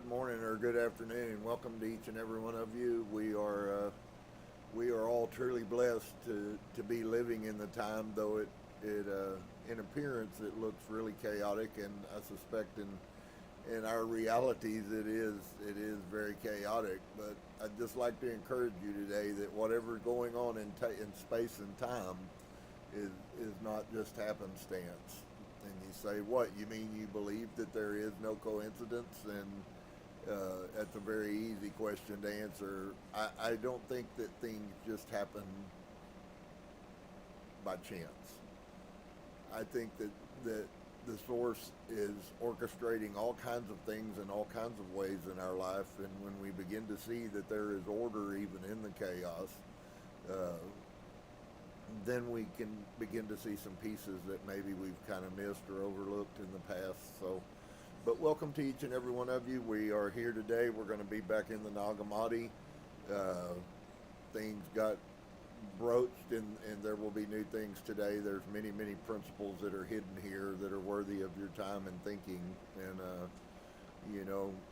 good morning or good afternoon. Welcome to each and every one of you. We are all truly blessed to be living in the time, though it in appearance it looks really chaotic, and I suspect in our realities it is very chaotic. But I'd just like to encourage you today that whatever's going on in space and time is not just happenstance. And you say, what? You mean you believe that there is no coincidence? And that's a very easy question to answer. I don't think that things just happen by chance. I think that the source is orchestrating all kinds of things in all kinds of ways in our life. And when we begin to see that there is order even in the chaos, then we can begin to see some pieces that maybe we've kind of missed or overlooked in the past. So, but welcome to each and every one of you. We are here today. We're going to be back in the Nag Hammadi. Things got broached, and there will be new things today. There's many principles that are hidden here that are worthy of your time and thinking. And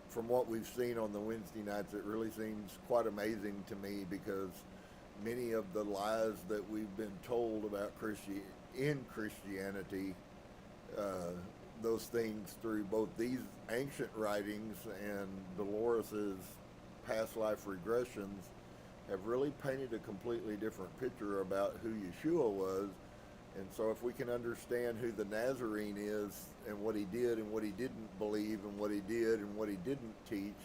from what we've seen on the Wednesday nights, it really seems quite amazing to me, because many of the lies that we've been told about Christianity, those things through both these ancient writings and Dolores's past life regressions, have really painted a completely different picture about who Yeshua was. And so if we can understand who the Nazarene is and what he did and what he didn't believe and what he did and what he didn't teach,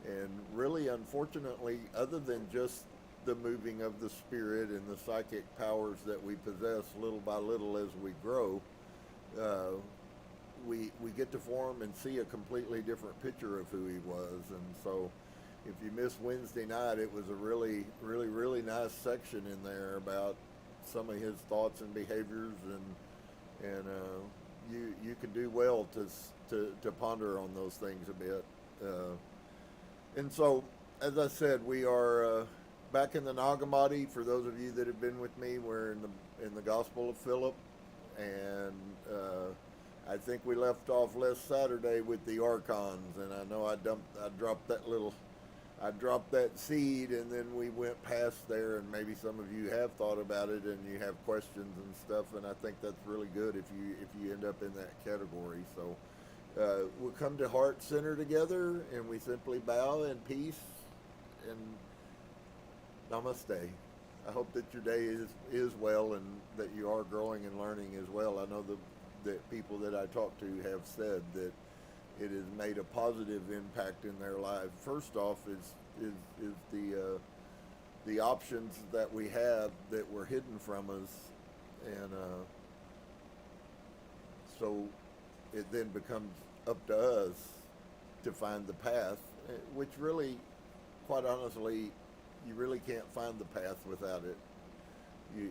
and really, unfortunately, other than just the moving of the spirit and the psychic powers that we possess little by little as we grow, we get to form and see a completely different picture of who he was. And so if you missed Wednesday night, it was a really nice section in there about some of his thoughts and behaviors, and you can do well to ponder on those things a bit. And so, as I said, we are back in the Nag Hammadi. For those of you that have been with me, we're in the Gospel of Philip, and I think we left off last Saturday with the archons, and I know I dropped that seed, and then we went past there, and maybe some of you have thought about it and you have questions and stuff, and I think that's really good if you end up in that category. So we'll come to heart center together, and we simply bow in peace and namaste. I hope that your day is well, and that you are growing and learning as well. I know that people that I talk to have said that it has made a positive impact in their life. First off is the options that we have that were hidden from us, and so it then becomes up to us to find the path, which really, quite honestly, you really can't find the path without it.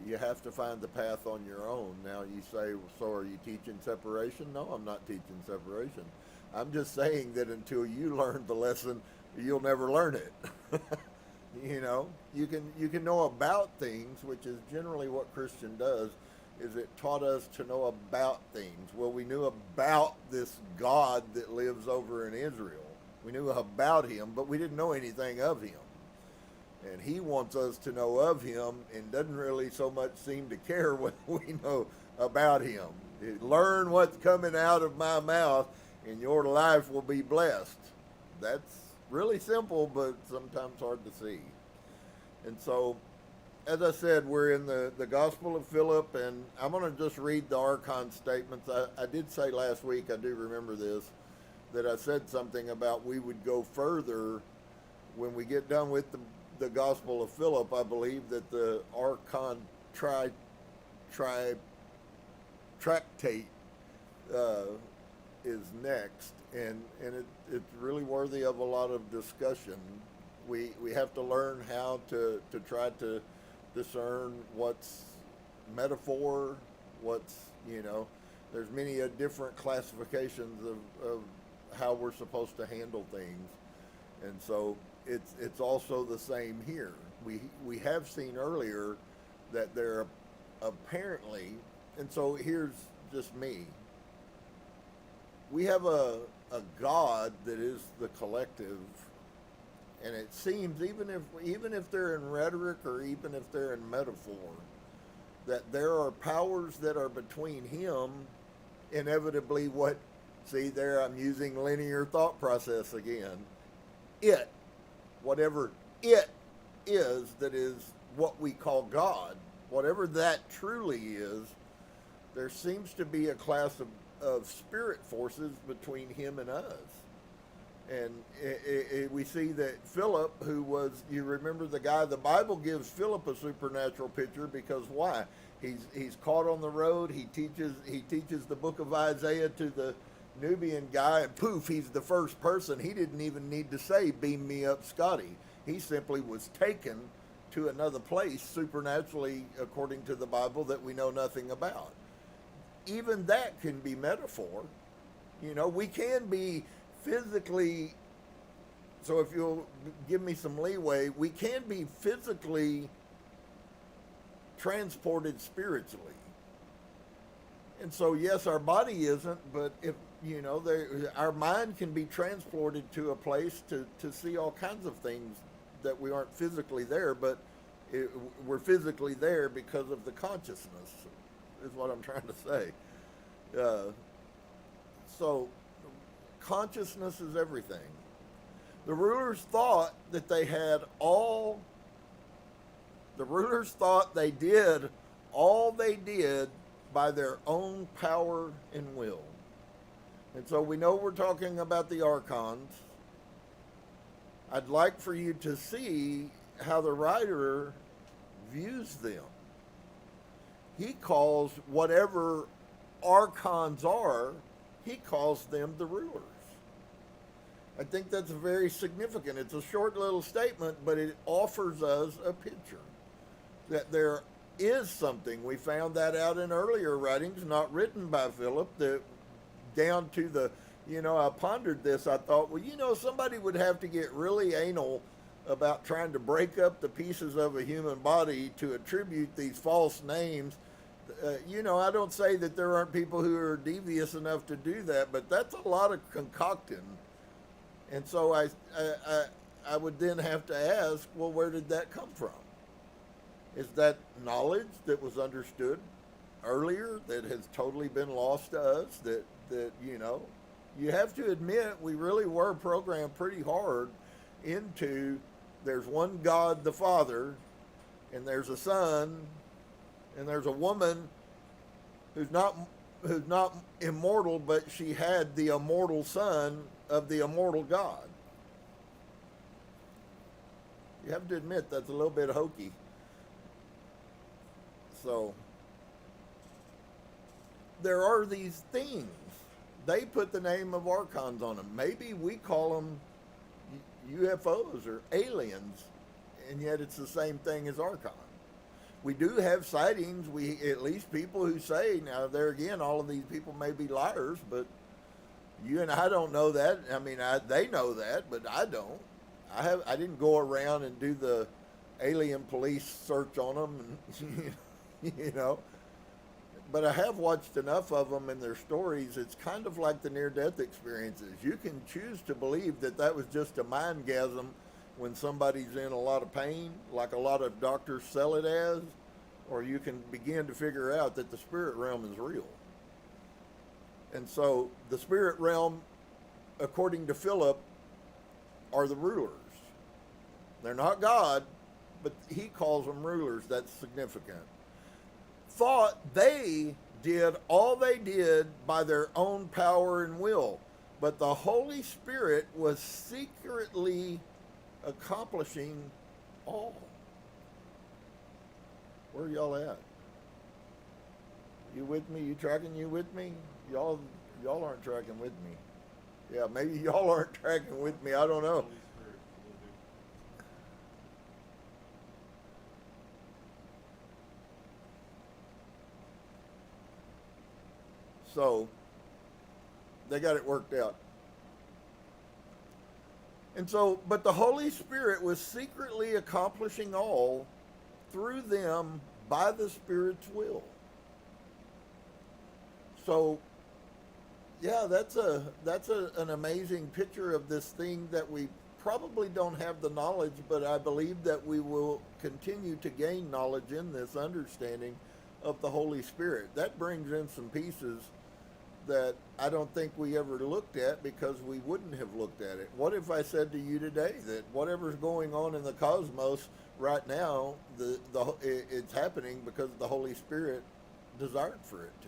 You have to find the path on your own. Now you say, so are you teaching separation? No, I'm not teaching separation. I'm just saying that until you learn the lesson, you'll never learn it. You can know about things, which is generally what Christian does, is it taught us to know about things. Well, we knew about this God that lives over in Israel. We knew about him, but we didn't know anything of him. And he wants us to know of him, and doesn't really so much seem to care what we know about him. Learn what's coming out of my mouth, and your life will be blessed. That's really simple, but sometimes hard to see. And so, as I said, we're in the Gospel of Philip, and I'm going to just read the archon statements. I did say last week, I do remember this, that I said something about we would go further when we get done with the Gospel of Philip. I believe that the archon tractate is next, and it's really worthy of a lot of discussion. We have to learn how to try to discern what's metaphor, what's, there's many different classifications of how we're supposed to handle things. And so it's also the same here. We have seen earlier that there apparently, and so here's just me. we have a God that is the collective, and it seems even if they're in rhetoric or even if they're in metaphor, that there are powers that are between him, inevitably what, see there I'm using linear thought process again, it, whatever it is that is what we call God, whatever that truly is, there seems to be a class of spirit forces between him and us. And we see that Philip, who was, you remember the guy, the Bible gives Philip a supernatural picture because why? He's caught on the road. He teaches the book of Isaiah to the Nubian guy, and poof, he's the first person. He didn't even need to say, "Beam me up, Scotty." He simply was taken to another place supernaturally, according to the Bible, that we know nothing about. Even that can be metaphor. You know, we can be physically, so if you'll give me some leeway, we can be physically transported spiritually. And so, yes, our body isn't, but if, you know, our mind can be transported to a place to see all kinds of things that we aren't physically there, but we're physically there because of the consciousness, is what I'm trying to say. So, consciousness is everything. The rulers thought that they had all, the rulers thought they did all they did by their own power and will. And so we know we're talking about the archons. I'd like for you to see how the writer views them. He calls whatever archons are, he calls them the rulers. I think that's very significant. It's a short little statement, but it offers us a picture that there is something. We found that out in earlier writings, not written by Philip, that down to the, you know, I pondered this. I thought, well, you know, somebody would have to get really anal about trying to break up the pieces of a human body to attribute these false names. You know, I don't say that there aren't people who are devious enough to do that, but that's a lot of concocting. And so I would then have to ask, well, where did that come from? Is that knowledge that was understood earlier that has totally been lost to us? That you know, you have to admit we really were programmed pretty hard into there's one God the Father, and there's a Son, and there's a woman who's not immortal, but she had the immortal Son of the immortal God. You have to admit that's a little bit hokey. So there are these things. They put the name of archons on them. Maybe we call them UFOs or aliens, and yet it's the same thing as archon. We do have sightings. We, at least people who say, now there again, all of these people may be liars, but you and I don't know that. I mean, they know that, but I don't. I didn't go around and do the alien police search on them, and, you know. But I have watched enough of them and their stories. It's kind of like the near-death experiences. You can choose to believe that that was just a mindgasm when somebody's in a lot of pain, like a lot of doctors sell it as, or you can begin to figure out that the spirit realm is real. And so the spirit realm, according to Philip, are the rulers. They're not God, but he calls them rulers. That's significant. Thought they did all they did by their own power and will, but the Holy Spirit was secretly accomplishing all. Where are y'all at? You with me? You tracking? You with me? Y'all aren't tracking with me. Yeah, maybe y'all aren't tracking with me. I don't know. So they got it worked out. And so, but the Holy Spirit was secretly accomplishing all through them by the Spirit's will. So Yeah, an amazing picture of this thing that we probably don't have the knowledge, but I believe that we will continue to gain knowledge in this understanding of the Holy Spirit. That brings in some pieces that I don't think we ever looked at because we wouldn't have looked at it. What if I said to you today that whatever's going on in the cosmos right now, it's happening because the Holy Spirit desired for it to?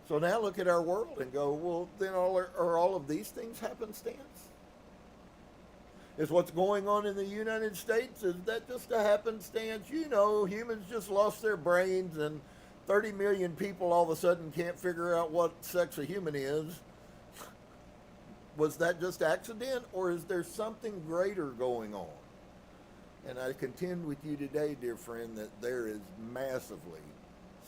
So now look at our world and go, well, then are all of these things happenstance? Is what's going on in the United States, is that just a happenstance? You know, humans just lost their brains and 30 million people all of a sudden can't figure out what sex a human is. Was that just accident, or is there something greater going on? And I contend with you today, dear friend, that there is massively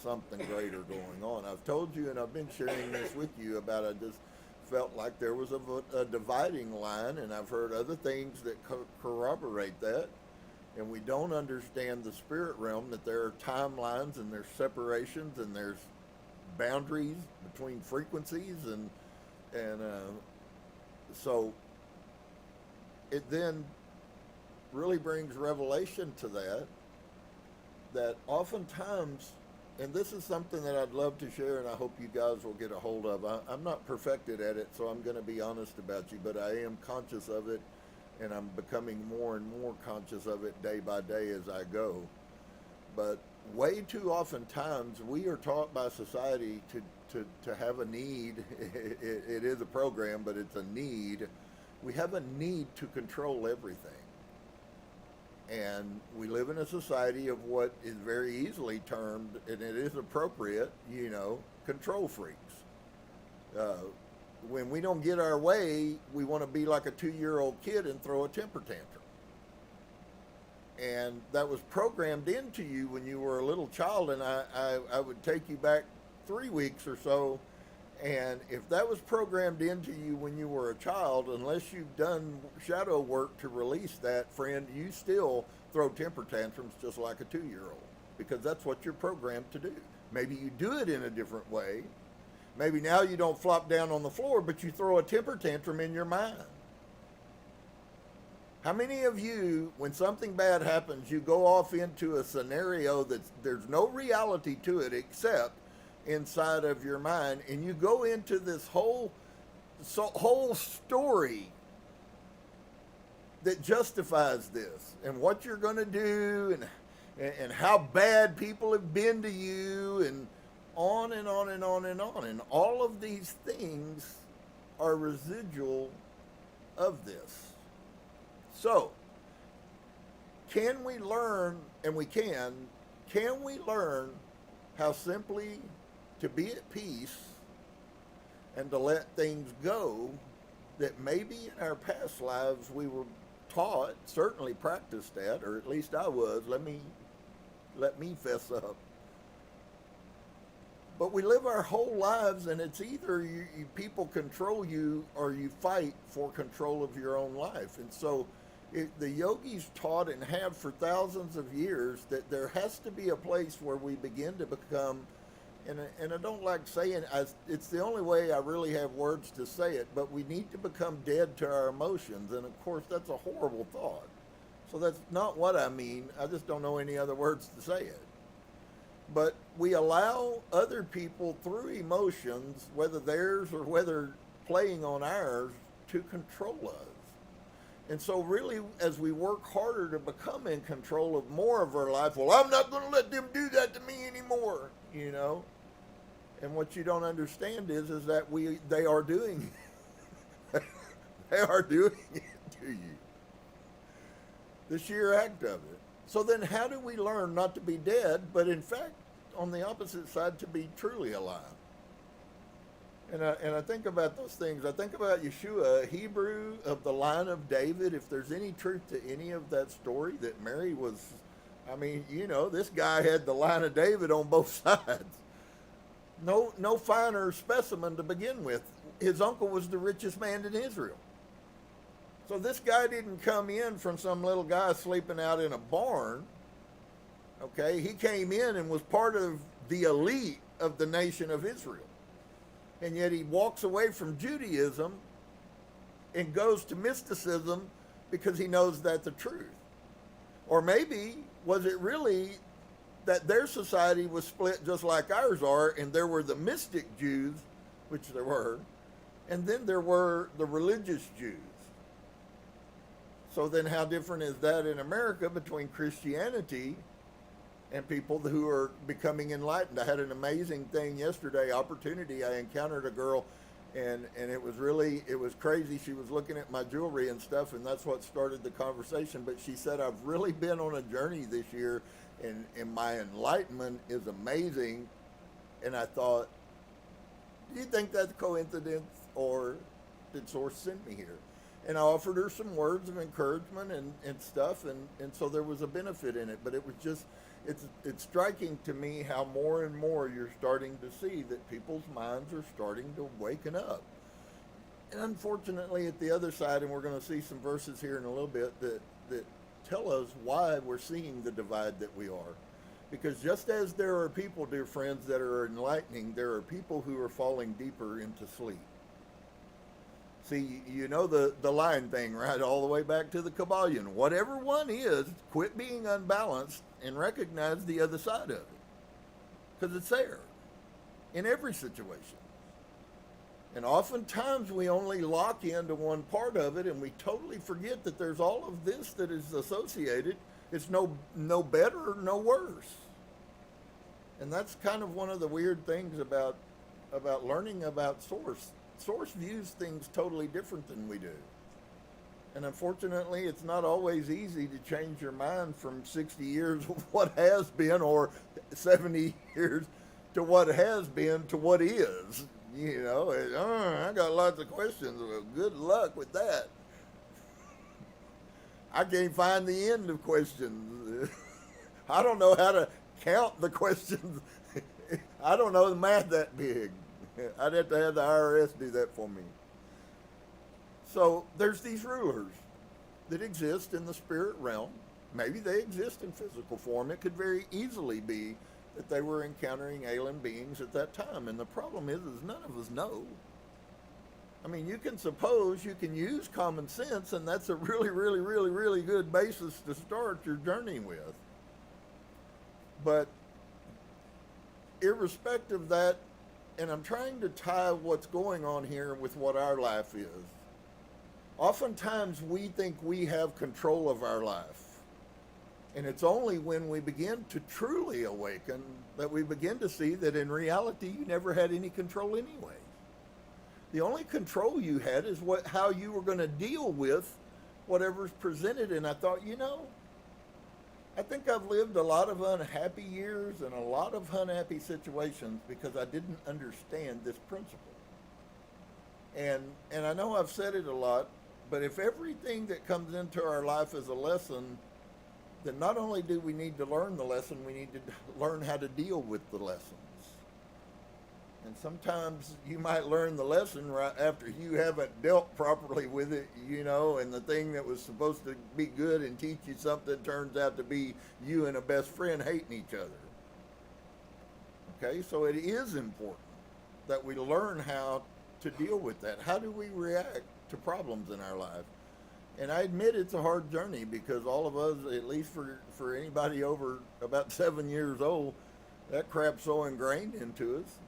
something greater going on. I've told you, and I've been sharing this with you about, I just felt like there was a dividing line, and I've heard other things that corroborate that. And we don't understand the spirit realm, that there are timelines and there's separations and there's boundaries between frequencies, and so it then really brings revelation to that oftentimes, and this is something that I'd love to share, and I hope you guys will get a hold of. I'm not perfected at it, so I'm going to be honest about you, but I am conscious of it, and I'm becoming more and more conscious of it day by day as I go. But way too often times we are taught by society to have a need. It is a program, but it's a need. We have a need to control everything. And we live in a society of what is very easily termed, and it is appropriate, control freaks. When we don't get our way, we want to be like a 2-year-old kid and throw a temper tantrum. And that was programmed into you when you were a little child, and I would take you back 3 weeks or so, and if that was programmed into you when you were a child, unless you've done shadow work to release that, friend, you still throw temper tantrums just like a 2-year-old, because that's what you're programmed to do. Maybe you do it in a different way. Maybe now you don't flop down on the floor, but you throw a temper tantrum in your mind. How many of you, when something bad happens, you go off into a scenario that there's no reality to it except inside of your mind, and you go into this whole story that justifies this and what you're going to do and how bad people have been to you, and on and on and on and on. And all of these things are residual of this. So, can we learn, and we can we learn how simply to be at peace and to let things go that maybe in our past lives we were taught, certainly practiced at, or at least I was, let me fess up. But we live our whole lives, and it's either people control you or you fight for control of your own life. And so the yogis taught and have for thousands of years that there has to be a place where we begin to become, and I don't like saying, it's the only way I really have words to say it, but we need to become dead to our emotions. And of course, that's a horrible thought. So that's not what I mean. I just don't know any other words to say it. But we allow other people through emotions, whether theirs or whether playing on ours, to control us. And so really, as we work harder to become in control of more of our life, well, I'm not going to let them do that to me anymore, And what you don't understand is that they are doing it. They are doing it to you. The sheer act of it. So then how do we learn not to be dead, but in fact, on the opposite side, to be truly alive? And I think about those things. I think about Yahusha, a Hebrew of the line of David. If there's any truth to any of that story, that Mary was, this guy had the line of David on both sides. No finer specimen to begin with. His uncle was the richest man in Israel. So this guy didn't come in from some little guy sleeping out in a barn. Okay, he came in and was part of the elite of the nation of Israel. And yet he walks away from Judaism and goes to mysticism because he knows that's the truth. Or maybe, was it really that their society was split just like ours are, and there were the mystic Jews, which there were, and then there were the religious Jews. So then how different is that in America between Christianity and people who are becoming enlightened? I had an amazing thing yesterday, opportunity. I encountered a girl, and it was crazy. She was looking at my jewelry and stuff, and that's what started the conversation. But she said, I've really been on a journey this year, and my enlightenment is amazing. And I thought, do you think that's coincidence, or did Source send me here? And I offered her some words of encouragement and stuff, and so there was a benefit in it. But it was just, it's striking to me how more and more you're starting to see that people's minds are starting to waken up. And unfortunately, at the other side, and we're going to see some verses here in a little bit that tell us why we're seeing the divide that we are. Because just as there are people, dear friends, that are enlightening, there are people who are falling deeper into sleep. See, you know the line thing, right? All the way back to the Kabbalion. Whatever one is, quit being unbalanced and recognize the other side of it. Because it's there in every situation. And oftentimes we only lock into one part of it, and we totally forget that there's all of this that is associated. It's no better or no worse. And that's kind of one of the weird things about learning about Source. Source views things totally different than we do. And unfortunately, it's not always easy to change your mind from 60 years of what has been, or 70 years to what has been to what is. You know, I got lots of questions. Well, good luck with that. I can't find the end of questions. I don't know how to count the questions. I don't know the math that big. I'd have to have the IRS do that for me. So there's these rulers that exist in the spirit realm. Maybe they exist in physical form. It could very easily be that they were encountering alien beings at that time. And the problem is none of us know. I mean, you can suppose, you can use common sense, and that's a really, really, really, really good basis to start your journey with. But irrespective of that, and I'm trying to tie what's going on here with what our life is. Oftentimes we think we have control of our life. And it's only when we begin to truly awaken that we begin to see that in reality you never had any control anyway. The only control you had is how you were going to deal with whatever's presented. And I thought, I think I've lived a lot of unhappy years and a lot of unhappy situations because I didn't understand this principle. And I know I've said it a lot, but if everything that comes into our life is a lesson, then not only do we need to learn the lesson, we need to learn how to deal with the lessons. And sometimes you might learn the lesson right after you haven't dealt properly with it, and the thing that was supposed to be good and teach you something turns out to be you and a best friend hating each other. Okay, so it is important that we learn how to deal with that. How do we react to problems in our life? And I admit it's a hard journey because all of us, at least for anybody over about 7 years old, that crap's so ingrained into us,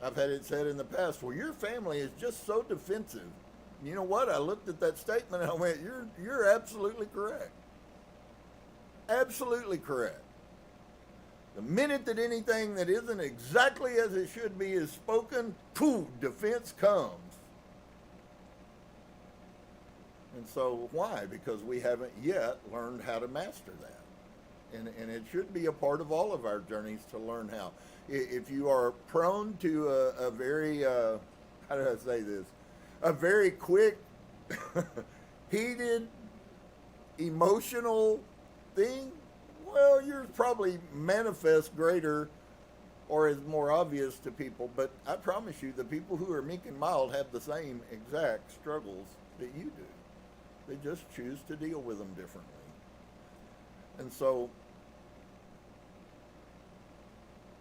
I've had it said in the past, well, your family is just so defensive. You know what? I looked at that statement and I went, you're absolutely correct. Absolutely correct. The minute that anything that isn't exactly as it should be is spoken, poof, defense comes. And so why? Because we haven't yet learned how to master that. And it should be a part of all of our journeys to learn how. If you are prone to a very, how do I say this? A very quick, heated, emotional thing, well, yours probably manifests greater or is more obvious to people. But I promise you, the people who are meek and mild have the same exact struggles that you do. They just choose to deal with them differently. And so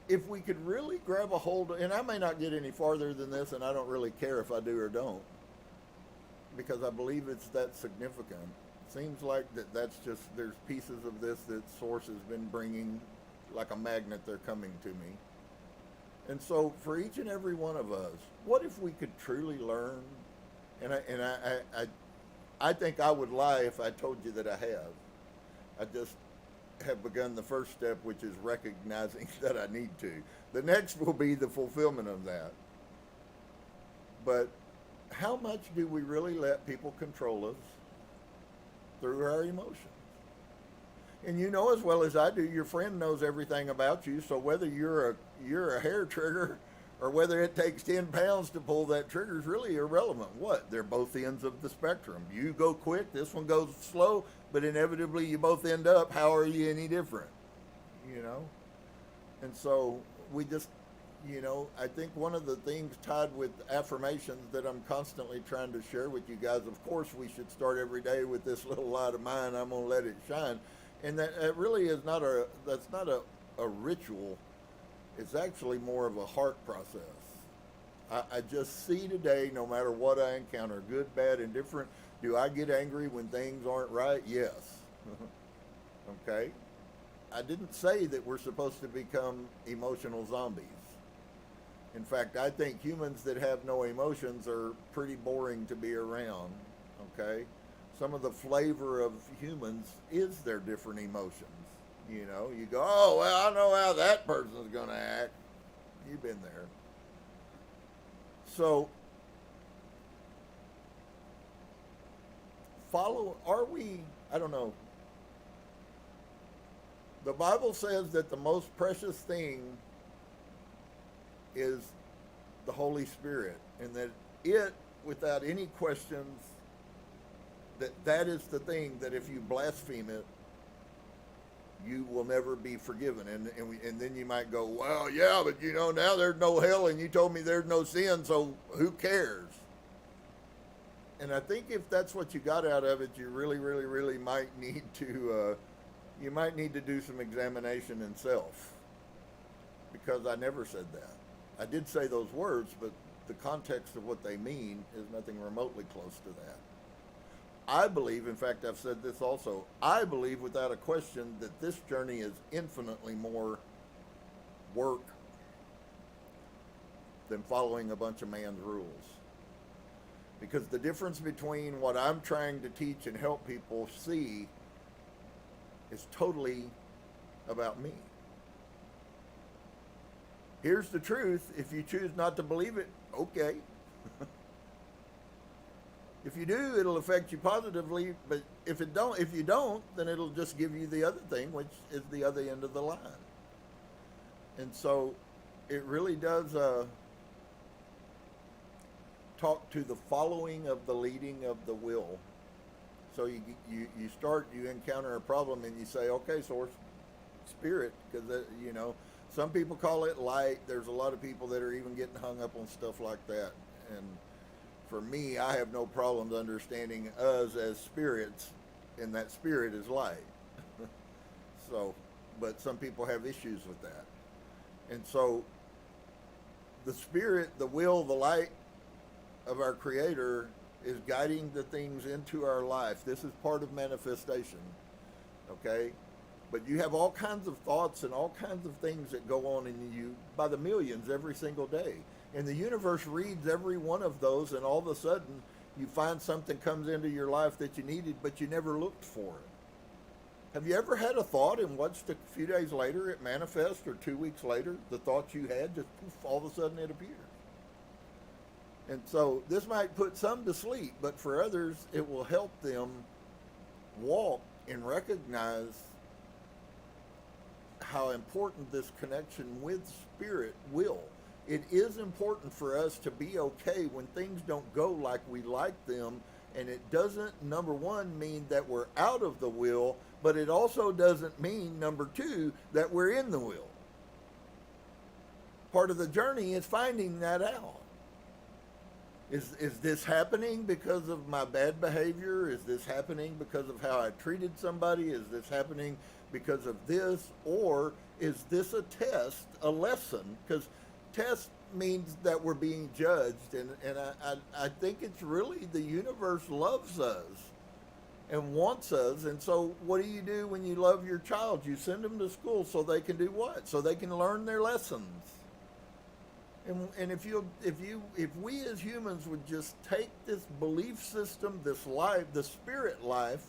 if we could really grab a hold of, and I may not get any farther than this, and I don't really care if I do or don't, because I believe it's that significant. It seems like that's just, there's pieces of this that Source has been bringing like a magnet, they're coming to me. And so for each and every one of us, what if we could truly learn? I think I would lie if I told you that I have. I just have begun the first step, which is recognizing that I need to. The next will be the fulfillment of that. But how much do we really let people control us through our emotions? And you know as well as I do, your friend knows everything about you, so whether you're a hair trigger or whether it takes 10 pounds to pull that trigger is really irrelevant. What? They're both ends of the spectrum. You go quick, this one goes slow, but inevitably you both end up, how are you any different? You know? And so we just, you know, I think one of the things tied with affirmations that I'm constantly trying to share with you guys, of course we should start every day with this little light of mine, I'm going to let it shine. And that really is not that's not a ritual. It's actually more of a heart process. I just see today, no matter what I encounter, good, bad, indifferent, do I get angry when things aren't right? Yes. Okay? I didn't say that we're supposed to become emotional zombies. In fact, I think humans that have no emotions are pretty boring to be around. Okay? Some of the flavor of humans is their different emotions. You know, you go, oh, well, I know how that person's going to act. You've been there. So, I don't know. The Bible says that the most precious thing is the Holy Spirit, and that it, without any questions, that is the thing that if you blaspheme it, you will never be forgiven. And then you might go, well, yeah, but you know, now there's no hell and you told me there's no sin, so who cares? And I think if that's what you got out of it, you really, really, really might need to, you might need to do some examination in self. Because I never said that. I did say those words, but the context of what they mean is nothing remotely close to that. I believe, in fact, I've said this also, I believe without a question that this journey is infinitely more work than following a bunch of man's rules. Because the difference between what I'm trying to teach and help people see is totally about me. Here's the truth. If you choose not to believe it, okay. If you do, it'll affect you positively, but if you don't, then it'll just give you the other thing, which is the other end of the line. And so it really does talk to the following of the leading of the will. So you encounter a problem and you say, okay, Source, Spirit, because, you know, some people call it light. There's a lot of people that are even getting hung up on stuff like that. And for me, I have no problems understanding us as spirits, and that spirit is light. So, but some people have issues with that. And so, the spirit, the will, the light of our Creator is guiding the things into our life. This is part of manifestation, okay? But you have all kinds of thoughts and all kinds of things that go on in you by the millions every single day. And the universe reads every one of those, and all of a sudden you find something comes into your life that you needed, but you never looked for it. Have you ever had a thought and watched a few days later it manifest, or 2 weeks later the thought you had just poof, all of a sudden it appears? And so this might put some to sleep, but for others it will help them walk and recognize how important this connection with Spirit will. It is important for us to be okay when things don't go like we like them, and it doesn't, number one, mean that we're out of the will, but it also doesn't mean, number two, that we're in the will. Part of the journey is finding that out. Is this happening because of my bad behavior? Is this happening because of how I treated somebody? Is this happening because of this, or is this a test, a lesson? Because test means that we're being judged, and I think it's really the universe loves us and wants us. And so what do you do when you love your child? You send them to school so they can do what? So they can learn their lessons. And if we as humans would just take this belief system, this life, the spirit life,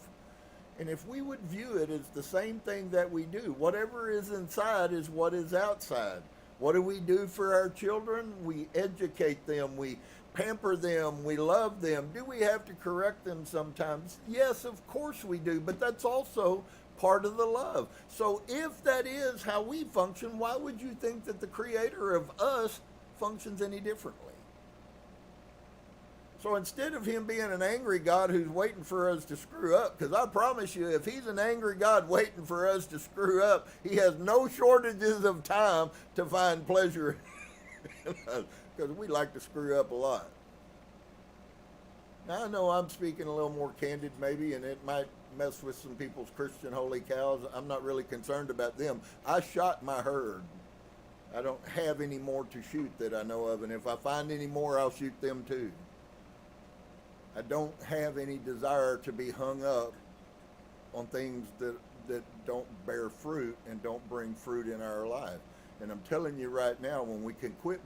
and if we would view it as the same thing that we do, whatever is inside is what is outside. What do we do for our children? We educate them, we pamper them, we love them. Do we have to correct them sometimes? Yes, of course we do, but that's also part of the love. So if that is how we function, why would you think that the creator of us functions any differently? So instead of him being an angry God who's waiting for us to screw up, because I promise you, if he's an angry God waiting for us to screw up, he has no shortages of time to find pleasure in us, because we like to screw up a lot. Now I know I'm speaking a little more candid maybe, and it might mess with some people's Christian holy cows. I'm not really concerned about them. I shot my herd. I don't have any more to shoot that I know of, and if I find any more, I'll shoot them too. I don't have any desire to be hung up on things that don't bear fruit and don't bring fruit in our life. And I'm telling you right now, when we can quit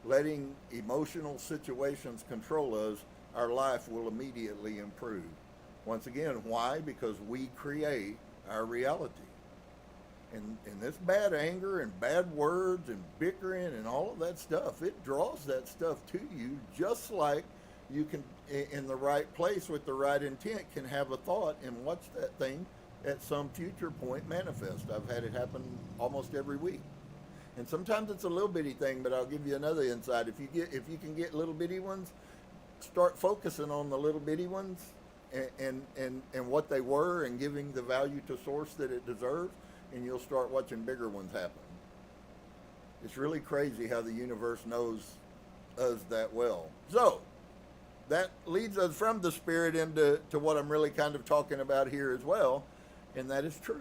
letting emotional situations control us, our life will immediately improve. Once again, why? Because we create our reality. And this bad anger and bad words and bickering and all of that stuff, it draws that stuff to you, just like you can, in the right place with the right intent, can have a thought and watch that thing at some future point manifest. I've had it happen almost every week. And sometimes it's a little bitty thing, but I'll give you another insight. If you can get little bitty ones, start focusing on the little bitty ones and what they were, and giving the value to source that it deserves, and you'll start watching bigger ones happen. It's really crazy how the universe knows us that well. So that leads us from the spirit into what I'm really kind of talking about here as well, and that is truth.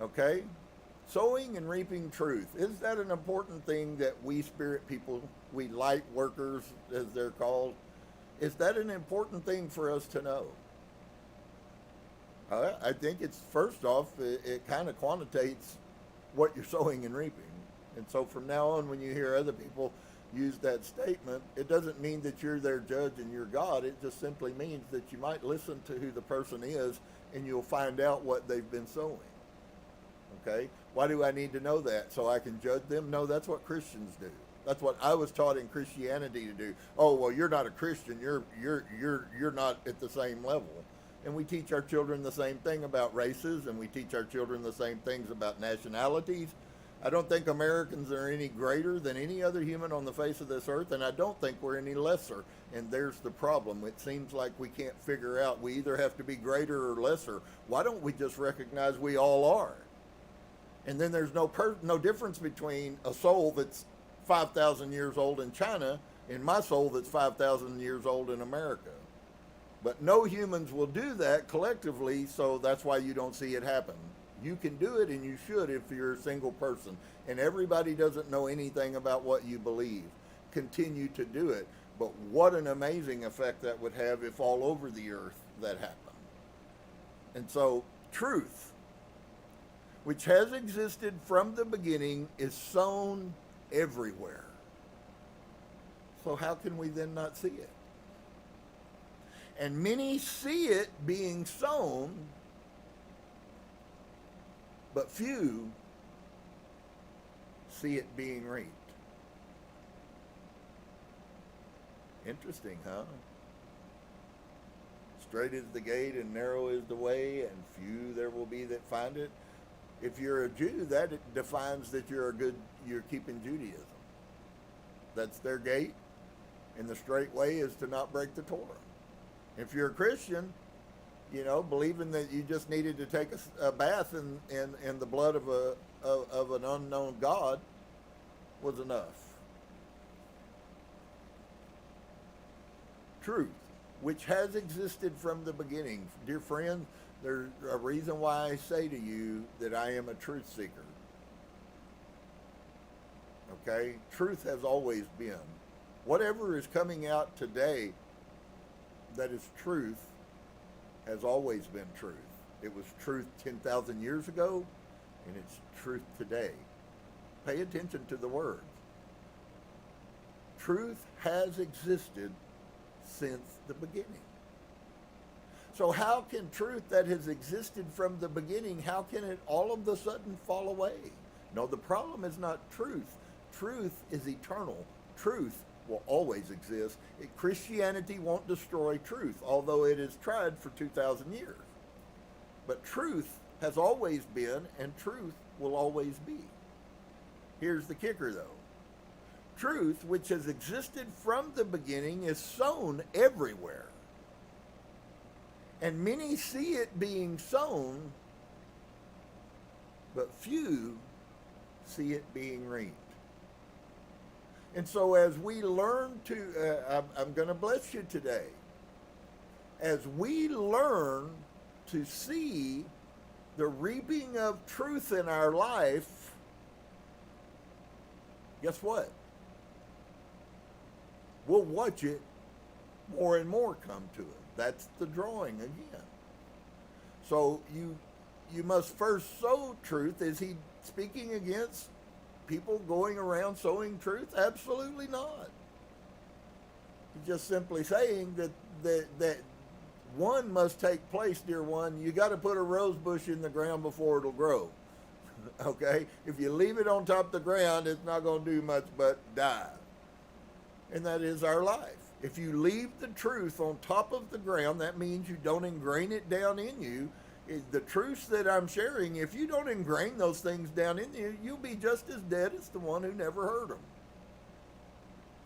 Okay? Sowing and reaping truth. Is that an important thing that we spirit people, we light workers as they're called, is that an important thing for us to know? I think it's, first off, it kind of quantitates what you're sowing and reaping. And so from now on, when you hear other people use that statement, it doesn't mean that you're their judge and you're God. It just simply means that you might listen to who the person is, and you'll find out what they've been sowing. Okay? Why do I need to know that? So I can judge them? No, that's what Christians do. That's what I was taught in Christianity to do. Oh, well, you're not a Christian. You're not at the same level. And we teach our children the same thing about races, and we teach our children the same things about nationalities. I don't think Americans are any greater than any other human on the face of this earth, and I don't think we're any lesser. And there's the problem. It seems like we can't figure out. We either have to be greater or lesser. Why don't we just recognize we all are? And then there's no difference between a soul that's 5,000 years old in China and my soul that's 5,000 years old in America. But no humans will do that collectively, so that's why you don't see it happen. You can do it, and you should if you're a single person. And everybody doesn't know anything about what you believe. Continue to do it. But what an amazing effect that would have if all over the earth that happened. And so, truth, which has existed from the beginning, is sown everywhere. So how can we then not see it? And many see it being sown, but few see it being reaped. Interesting, huh? Straight is the gate and narrow is the way, and few there will be that find it. If you're a Jew, that defines that you're keeping Judaism. That's their gate, and the straight way is to not break the Torah. If you're a Christian, believing that you just needed to take a bath in the blood of an unknown God was enough. Truth, which has existed from the beginning. Dear friends, There's a reason why I say to you that I am a truth seeker. Okay? Truth has always been. Whatever is coming out today that is truth has always been truth. It was truth 10,000 years ago, and it's truth today. Pay attention to the words. Truth has existed since the beginning. So how can truth that has existed from the beginning, how can it all of a sudden fall away? No, the problem is not truth. Truth is eternal. Truth will always exist. Christianity won't destroy truth, although it has tried for 2,000 years. But truth has always been, and truth will always be. Here's the kicker, though. Truth, which has existed from the beginning, is sown everywhere. And many see it being sown, but few see it being reaped. And so as we learn to, I'm going to bless you today, as we learn to see the reaping of truth in our life, guess what? We'll watch it more and more come to it. That's the drawing again. So you must first sow truth. Is he speaking against people going around sowing truth? Absolutely not. He's just simply saying that one must take place, dear one. You got to put a rose bush in the ground before it'll grow. Okay? If you leave it on top of the ground, it's not going to do much but die. And that is our life. If you leave the truth on top of the ground, that means you don't ingrain it down in you. The truths that I'm sharing, if you don't ingrain those things down in you, you'll be just as dead as the one who never heard them.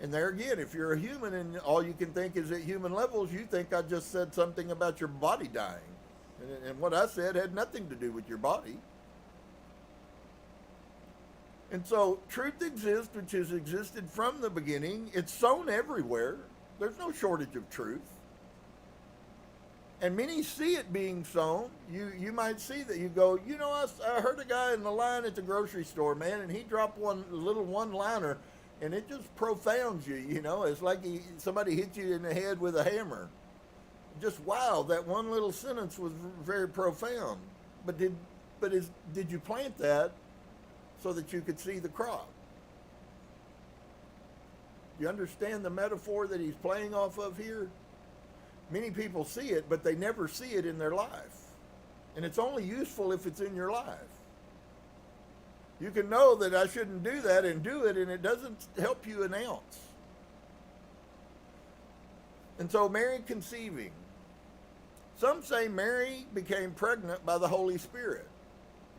And there again, if you're a human and all you can think is at human levels, you think I just said something about your body dying. And what I said had nothing to do with your body. And so truth exists, which has existed from the beginning. It's sown everywhere. There's no shortage of truth. And many see it being sown. You might see that. You go, you know, I heard a guy in the line at the grocery store, man, and he dropped one little one-liner, and it just profounds you, you know. It's like somebody hit you in the head with a hammer. Just, wow, that one little sentence was very profound. But did you plant that so that you could see the crop? You understand the metaphor that he's playing off of here? Many people see it, but they never see it in their life. And it's only useful if it's in your life. You can know that I shouldn't do that and do it, and it doesn't help you an ounce. And so Mary conceiving. Some say Mary became pregnant by the Holy Spirit.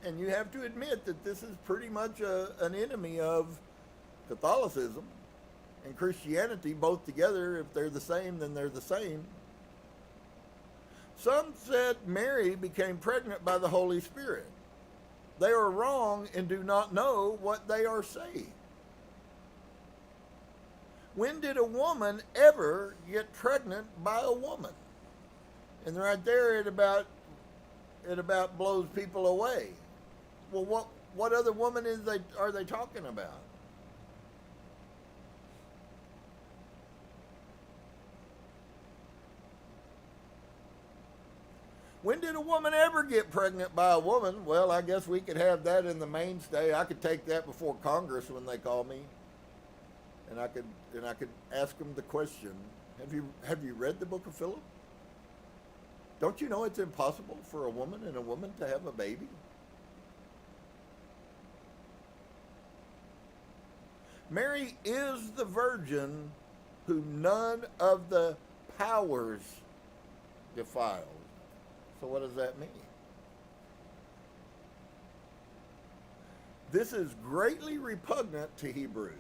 And you have to admit that this is pretty much an enemy of Catholicism and Christianity, both together. If they're the same, then they're the same. Some said Mary became pregnant by the Holy Spirit. They are wrong and do not know what they are saying. When did a woman ever get pregnant by a woman? And right there it about blows people away. Well, what other woman are they talking about? When did a woman ever get pregnant by a woman? Well, I guess we could have that in the mainstay. I could take that before Congress when they call me, and I could ask them the question. Have you read the book of Philip? Don't you know it's impossible for a woman and a woman to have a baby? Mary is the virgin who none of the powers defiled. So what does that mean? This is greatly repugnant to Hebrews,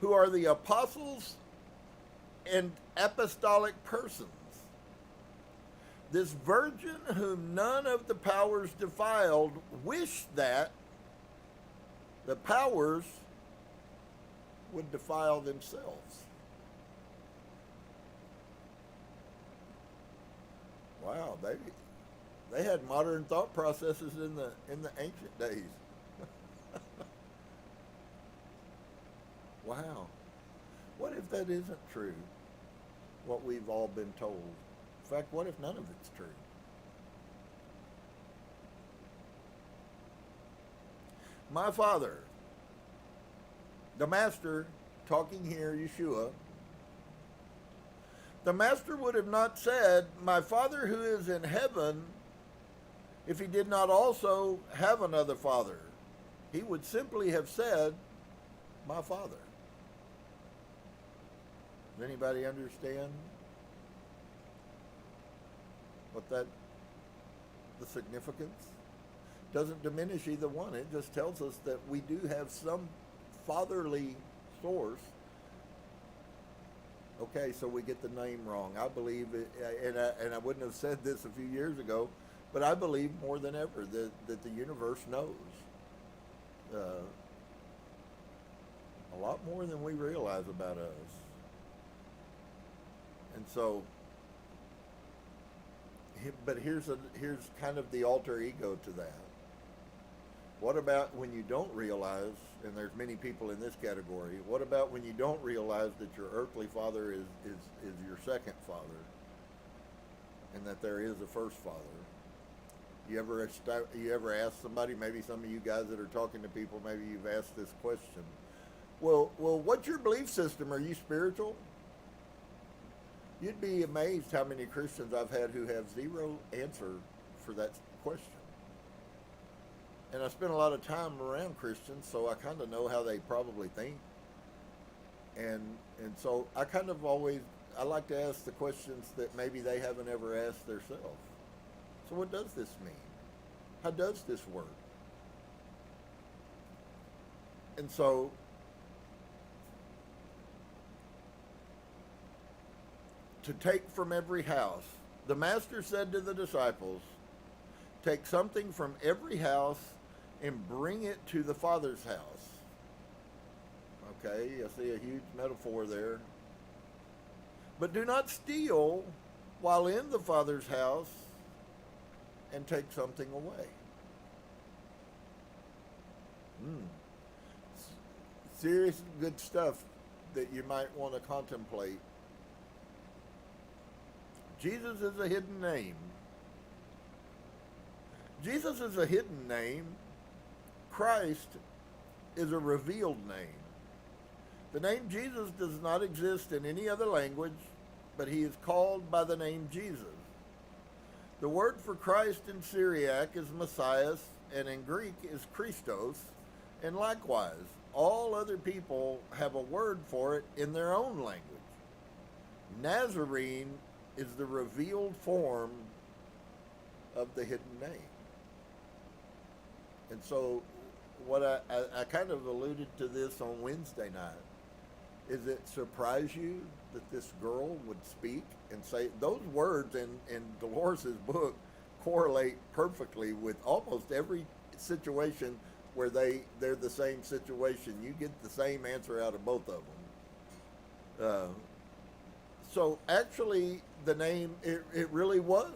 who are the apostles and apostolic persons. This virgin whom none of the powers defiled wished that the powers would defile themselves. Wow, they had modern thought processes in the ancient days. Wow. What if that isn't true? What we've all been told. In fact, what if none of it's true? My Father, the Master, talking here, Yeshua, the Master would have not said, my Father who is in heaven, if he did not also have another Father. He would simply have said, my Father. Does anybody understand what the significance? Doesn't diminish either one. It just tells us that we do have some fatherly source. Okay, so we get the name wrong. I believe, and I wouldn't have said this a few years ago, but I believe more than ever that the universe knows a lot more than we realize about us. And so, but here's kind of the alter ego to that. What about when you don't realize, and there's many people in this category, what about when you don't realize that your earthly father is your second father, and that there is a first father? You ever ask somebody, maybe some of you guys that are talking to people, maybe you've asked this question, well, what's your belief system? Are you spiritual? You'd be amazed how many Christians I've had who have zero answer for that question. And I spend a lot of time around Christians, so I kind of know how they probably think. And so I kind of I like to ask the questions that maybe they haven't ever asked themselves. So what does this mean? How does this work? And so to take from every house, the Master said to the disciples, take something from every house and bring it to the Father's house. Okay, I see a huge metaphor there. But do not steal while in the Father's house and take something away. Serious good stuff that you might want to contemplate. Jesus is a hidden name. Jesus is a hidden name. Christ is a revealed name. The name Jesus does not exist in any other language, but he is called by the name Jesus. The word for Christ in Syriac is Messiah, and in Greek is Christos, and likewise, all other people have a word for it in their own language. Nazarene is the revealed form of the hidden name. And so what I kind of alluded to this on Wednesday night. Is it surprise you that this girl would speak and say those words in Dolores' book correlate perfectly with almost every situation where they're the same situation. You get the same answer out of both of them. So actually the name, it really was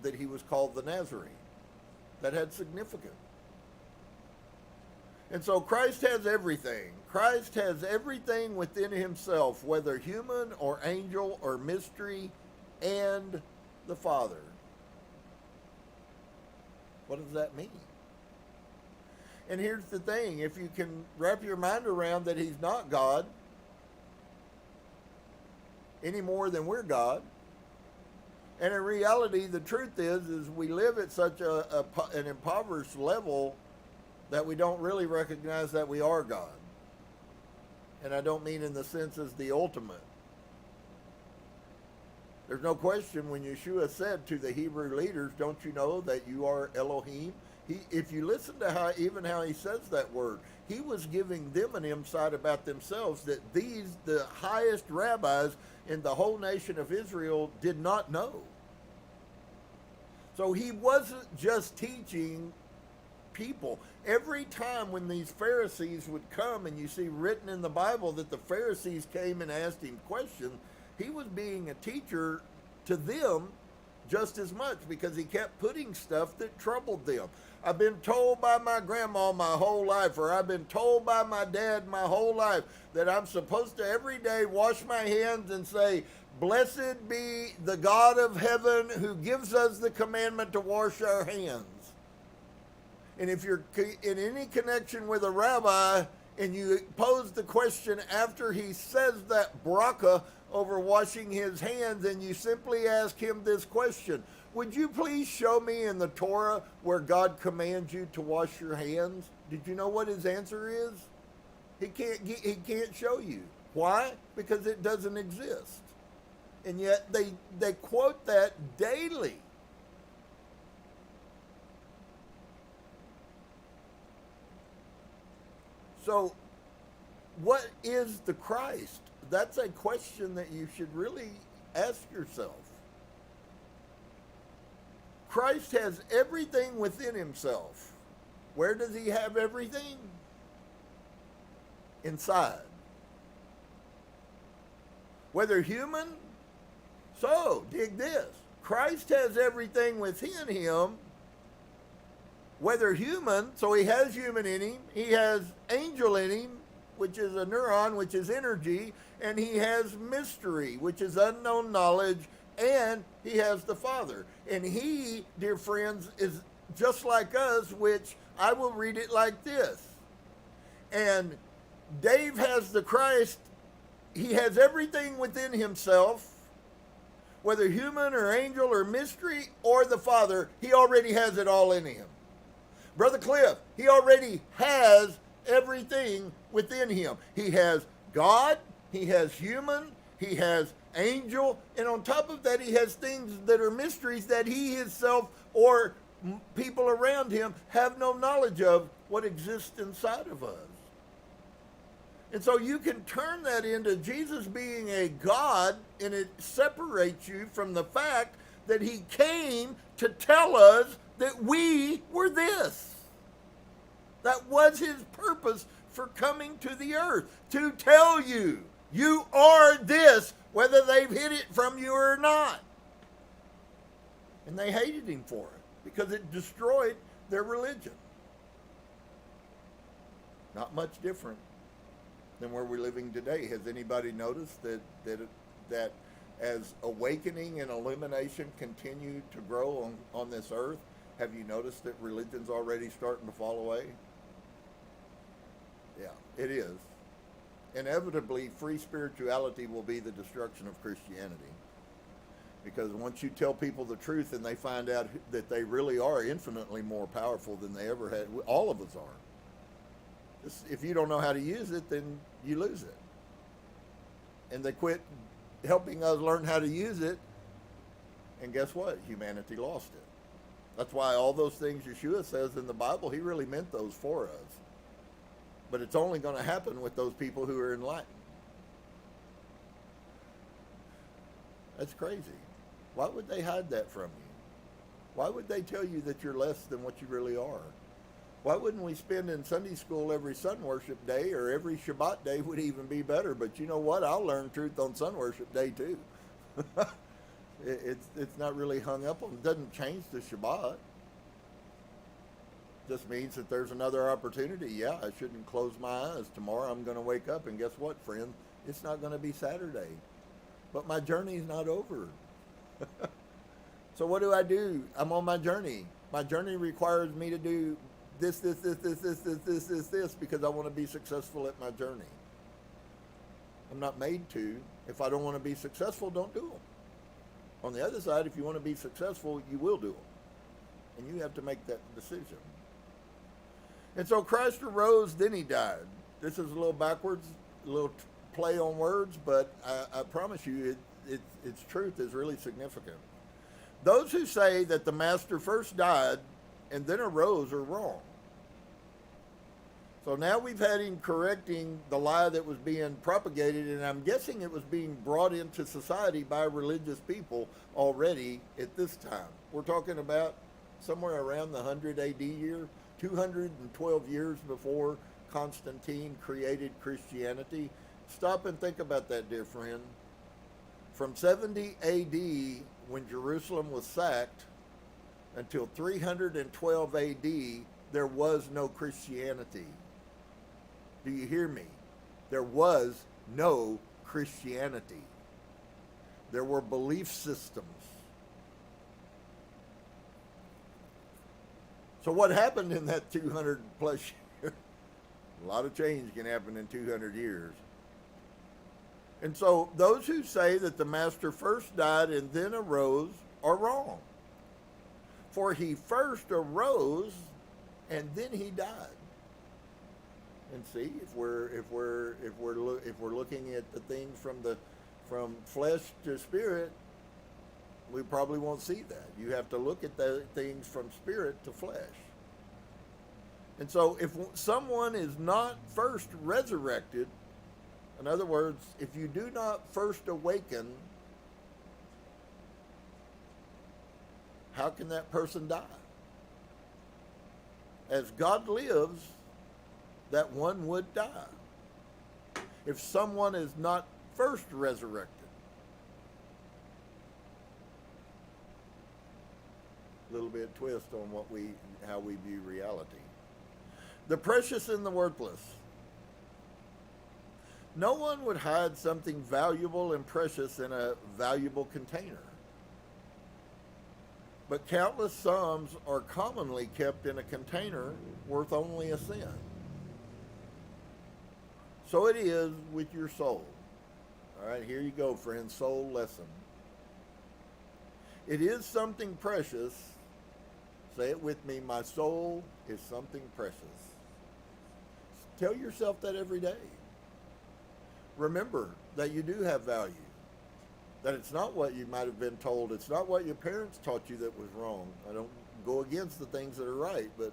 that he was called the Nazarene. That had significance. And so Christ has everything. Christ has everything within himself, whether human or angel or mystery, and the Father. What does that mean? And here's the thing. If you can wrap your mind around that he's not God, any more than we're God, and in reality, the truth is we live at such an impoverished level that we don't really recognize that we are God. And I don't mean in the sense as the ultimate. There's no question when Yeshua said to the Hebrew leaders, don't you know that you are Elohim? If you listen to how he says that word, he was giving them an insight about themselves that the highest rabbis in the whole nation of Israel did not know. So he wasn't just teaching people. Every time when these Pharisees would come, and you see written in the Bible that the Pharisees came and asked him questions, he was being a teacher to them just as much because he kept putting stuff that troubled them. I've been told by my grandma my whole life, or I've been told by my dad my whole life, that I'm supposed to every day wash my hands and say, "Blessed be the God of heaven who gives us the commandment to wash our hands." And if you're in any connection with a rabbi and you pose the question after he says that bracha over washing his hands, and you simply ask him this question: "Would you please show me in the Torah where God commands you to wash your hands?" Did you know what his answer is? He can't show you. Why? Because it doesn't exist. And yet they quote that daily. So, what is the Christ? That's a question that you should really ask yourself. Christ has everything within himself. Where does he have everything? Inside. Whether human, so dig this. Christ has everything within him, whether human, so he has human in him, he has angel in him, which is a neuron, which is energy, and he has mystery, which is unknown knowledge, and he has the Father. And he, dear friends, is just like us, which I will read it like this. And Dave has the Christ. He has everything within himself, whether human or angel or mystery or the Father. He already has it all in him. Brother Cliff, he already has everything within him. He has God, he has human, he has angel, and on top of that he has things that are mysteries that he himself or people around him have no knowledge of what exists inside of us. And so you can turn that into Jesus being a God, and it separates you from the fact that he came to tell us that we were this. That was his purpose for coming to the earth, to tell you, you are this, whether they've hid it from you or not. And they hated him for it because it destroyed their religion. Not much different than where we're living today. Has anybody noticed that as awakening and illumination continue to grow on this earth, have you noticed that religion's already starting to fall away? Yeah, it is. Inevitably, free spirituality will be the destruction of Christianity. Because once you tell people the truth and they find out that they really are infinitely more powerful than they ever had, all of us are. If you don't know how to use it, then you lose it. And they quit helping us learn how to use it, and guess what? Humanity lost it. That's why all those things Yeshua says in the Bible, he really meant those for us. But it's only going to happen with those people who are enlightened. That's crazy. Why would they hide that from you? Why would they tell you that you're less than what you really are? Why wouldn't we spend in Sunday school every sun worship day, or every Shabbat day would even be better? But you know what? I'll learn truth on sun worship day too. It's not really hung up on. It doesn't change the Shabbat. Just means that there's another opportunity. Yeah, I shouldn't close my eyes. Tomorrow I'm going to wake up and guess what, friend? It's not going to be Saturday. But my journey's not over. So what do? I'm on my journey. My journey requires me to do this, because I want to be successful at my journey. I'm not made to. If I don't want to be successful, don't do them. On the other side, if you want to be successful, you will do them. And you have to make that decision. And so Christ arose, then he died. This is a little backwards, a little play on words, but I promise you its truth is really significant. Those who say that the Master first died and then arose are wrong. So now we've had him correcting the lie that was being propagated, and I'm guessing it was being brought into society by religious people already at this time. We're talking about somewhere around the 100 AD year, 212 years before Constantine created Christianity. Stop and think about that, dear friend. From 70 AD, when Jerusalem was sacked, until 312 AD, there was no Christianity. Do you hear me? There was no Christianity. There were belief systems. So what happened in that 200 plus years? A lot of change can happen in 200 years. And so those who say that the Master first died and then arose are wrong. For he first arose and then he died. And see, if we're looking at the things from flesh to spirit, we probably won't see that. You have to look at the things from spirit to flesh. And so if someone is not first resurrected, in other words, if you do not first awaken, how can that person die? As God lives, that one would die. If someone is not first resurrected. A little bit twist on how we view reality. The precious and the worthless. No one would hide something valuable and precious in a valuable container. But countless psalms are commonly kept in a container worth only a cent. So it is with your soul. All right, here you go, friends. Soul lesson. It is something precious. Say it with me. My soul is something precious. Tell yourself that every day. Remember that you do have value. That it's not what you might have been told. It's not what your parents taught you that was wrong. I don't go against the things that are right, but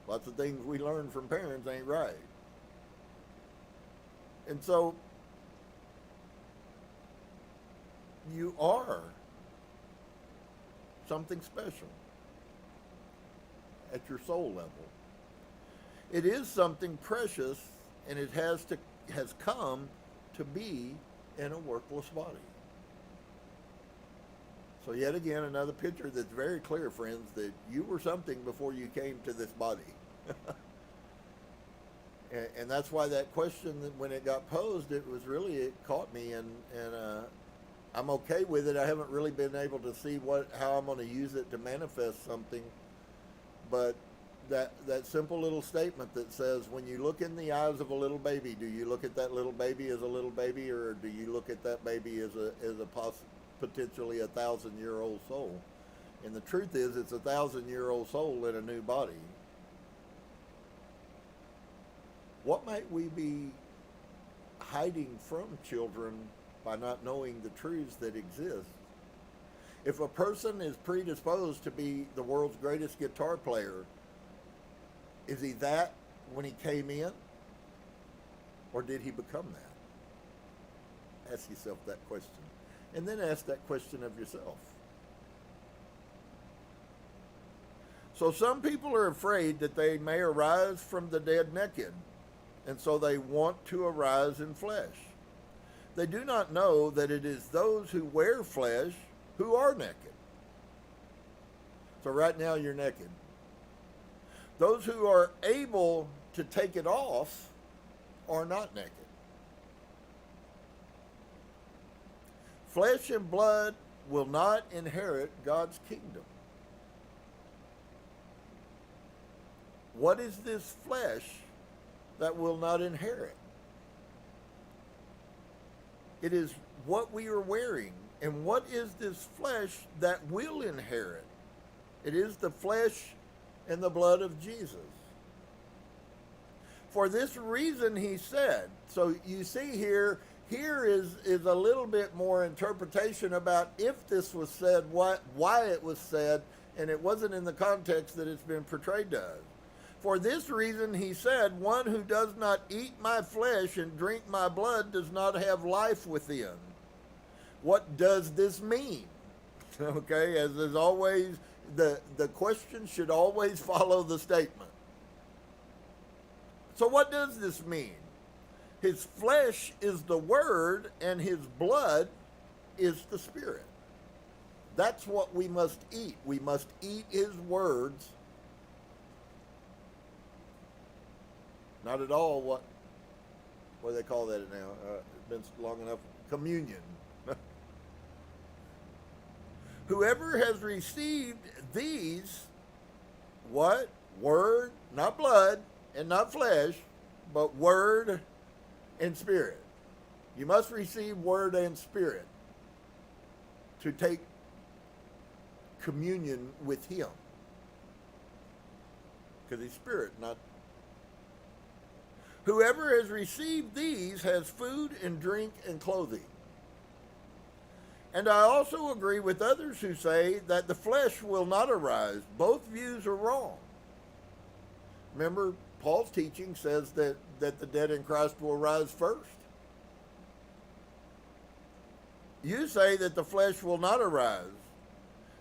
lots of things we learn from parents ain't right. And so, you are something special at your soul level. It is something precious, and it has come to be in a worthless body. So yet again, another picture that's very clear, friends, that you were something before you came to this body. And that's why that question, when it got posed, it caught me, and I'm okay with it. I haven't really been able to see how I'm going to use it to manifest something, but that simple little statement that says, when you look in the eyes of a little baby, do you look at that little baby as a little baby, or do you look at that baby as potentially 1,000-year-old soul? And the truth is, it's a 1,000-year-old soul in a new body. What might we be hiding from children by not knowing the truths that exist? If a person is predisposed to be the world's greatest guitar player, is he that when he came in? Or did he become that? Ask yourself that question. And then ask that question of yourself. So some people are afraid that they may arise from the dead naked, and so they want to arise in flesh. They do not know that it is those who wear flesh who are naked. So right now you're naked. Those who are able to take it off are not naked. Flesh and blood will not inherit God's kingdom. What is this flesh that will not inherit? It is what we are wearing. And what is this flesh that will inherit? It is the flesh and the blood of Jesus. For this reason he said. So you see here is a little bit more interpretation about if this was said, why it was said, and it wasn't in the context that it's been portrayed to us. For this reason he said, one who does not eat my flesh and drink my blood does not have life within. What does this mean? Okay, as is always, the question should always follow the statement. So what does this mean? His flesh is the word and his blood is the spirit. That's what we must eat. We must eat his words. Not at all what do they call that now? It's been long enough. Communion. Whoever has received these, what? Word, not blood and not flesh, but word and spirit. You must receive word and spirit to take communion with him. Because he's spirit, not. Whoever has received these has food and drink and clothing. And I also agree with others who say that the flesh will not arise. Both views are wrong. Remember, Paul's teaching says that the dead in Christ will rise first. You say that the flesh will not arise.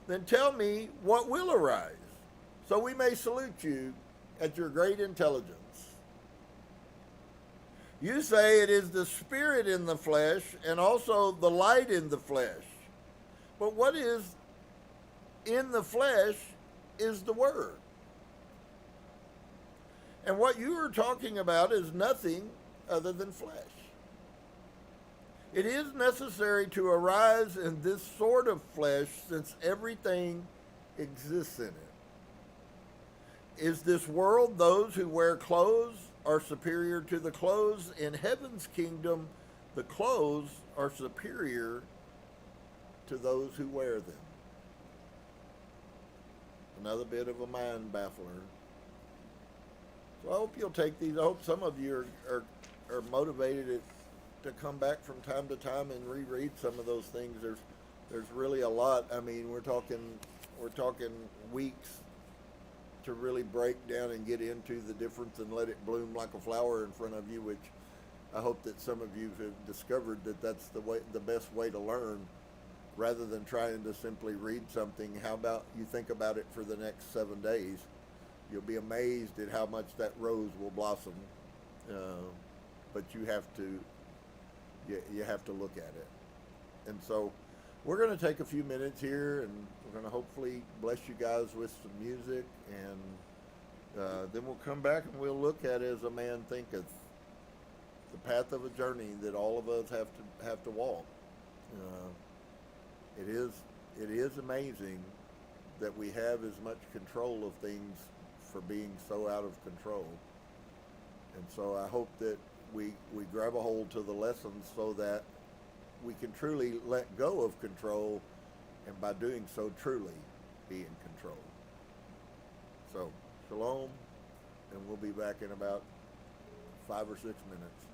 Then tell me what will arise, so we may salute you at your great intelligence. You say it is the spirit in the flesh and also the light in the flesh. But what is in the flesh is the word. And what you are talking about is nothing other than flesh. It is necessary to arise in this sort of flesh since everything exists in it. Is this world those who wear clothes are superior to the clothes? In heaven's kingdom, the clothes are superior to those who wear them. Another bit of a mind baffler. So I hope you'll take these. I hope some of you are motivated to come back from time to time and reread some of those things. There's really a lot. I mean, we're talking weeks to really break down and get into the difference and let it bloom like a flower in front of you, which I hope that some of you have discovered that that's the best way to learn, rather than trying to simply read something. How about you think about it for the next 7 days? You'll be amazed at how much that rose will blossom. But you have to look at it. And so we're going to take a few minutes here, and we're going to hopefully bless you guys with some music, and then we'll come back and we'll look at As a Man Thinketh, the path of a journey that all of us have to walk. It is amazing that we have as much control of things for being so out of control. And so I hope that we grab a hold to the lessons so that we can truly let go of control, and by doing so truly be in control. So shalom, and we'll be back in about 5 or 6 minutes.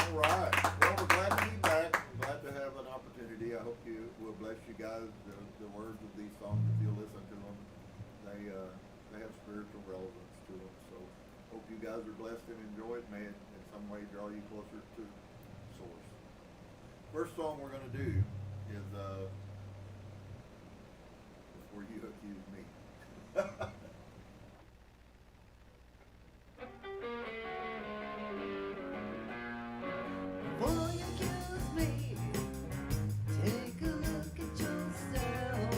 All right. Well, we're glad to be back. I'm glad to have an opportunity. I hope you will bless you guys. The words of these songs, if you listen to them, they have spiritual relevance to them. So hope you guys are blessed and enjoy it. May it in some way draw you closer to Source. First song we're going to do is Before You Accuse Me. Before you accuse me, take a look at yourself.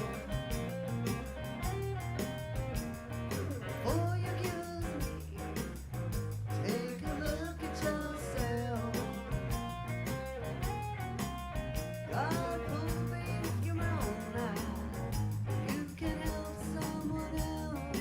Before you accuse me, take a look at yourself. God open your own eyes. You can help someone else.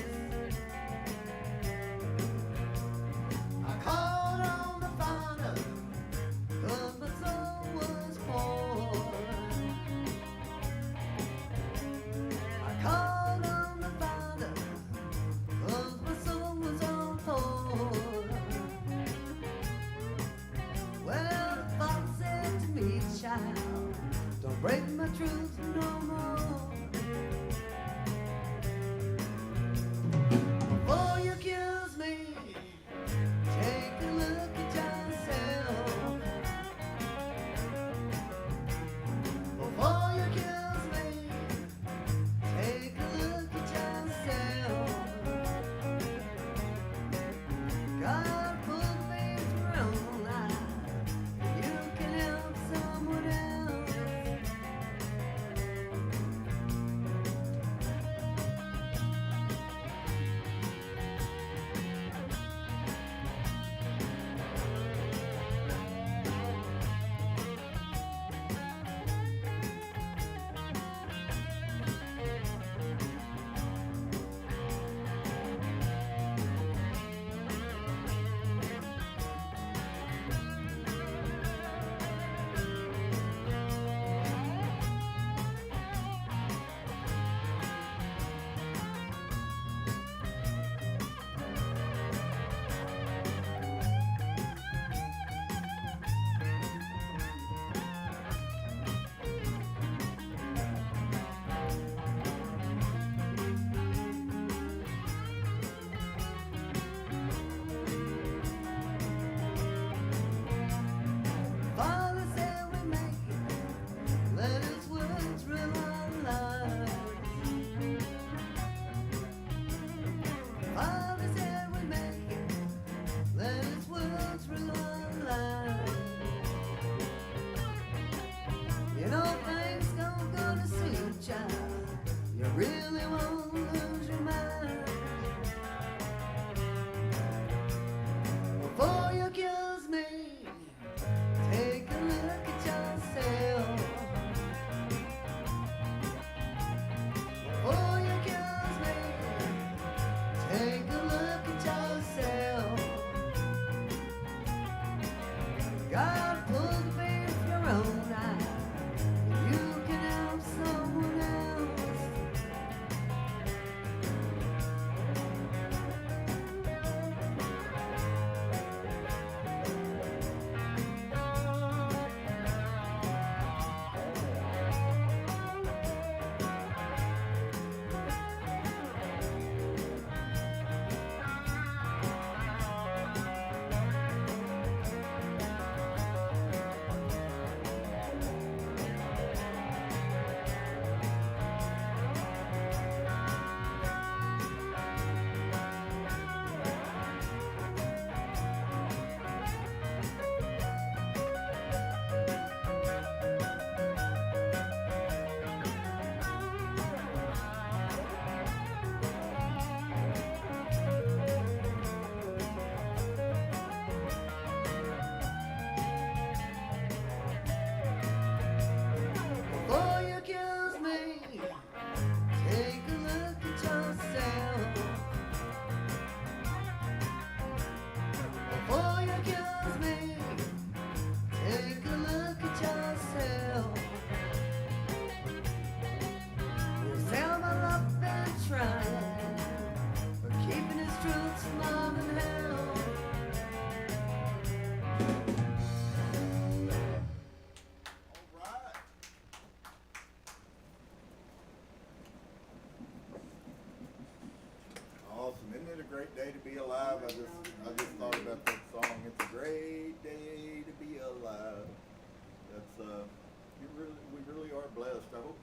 I hope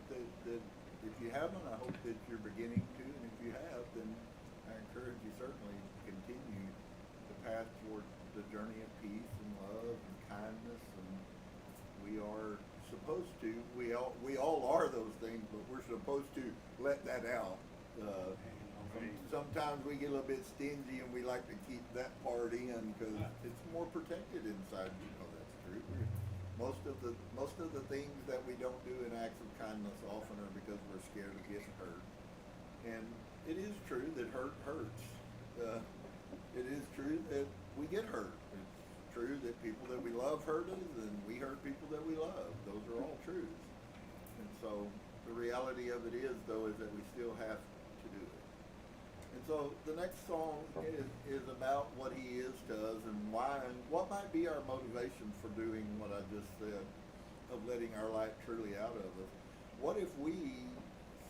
that if you haven't, I hope that you're beginning to, and if you have, then I encourage you certainly to continue the path toward the journey of peace and love and kindness, and we are supposed to, we all are those things, but we're supposed to let that out. Sometimes we get a little bit stingy and we like to keep that part in because it's more protected inside. You know that's true. Most of the things that we don't do in acts of kindness often are because we're scared of getting hurt. And it is true that hurt hurts. It is true that we get hurt. It's true that people that we love hurt us, and we hurt people that we love. Those are all truths. And so the reality of it is, though, is that we still have to do it. And so the next song is about what he is to us and why, and what might be our motivation for doing what I just said, of letting our light truly out of us. What if we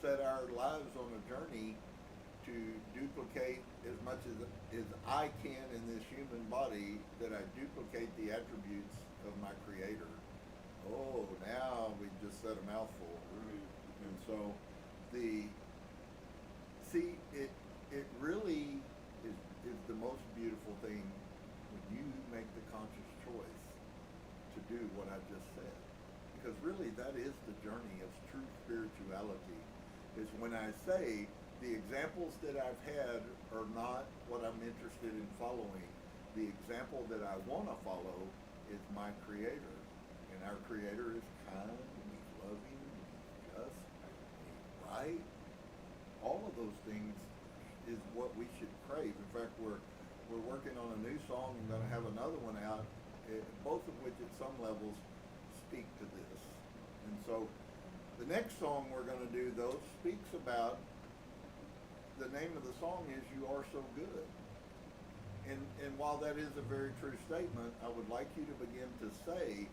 set our lives on a journey to duplicate as much as I can in this human body, that I duplicate the attributes of my Creator? Oh, now we just said a mouthful. And so it really is the most beautiful thing when you make the conscious choice to do what I just said. Because really that is the journey of true spirituality, is when I say the examples that I've had are not what I'm interested in following. The example that I want to follow is my Creator. And our Creator is kind, and He's loving, and He's just, and He's right. All of those things is what we should crave. In fact, we're working on a new song and going to have another one out, both of which at some levels speak to this. And so the next song we're going to do, though, speaks about, the name of the song is You Are So Good. And while that is a very true statement, I would like you to begin to say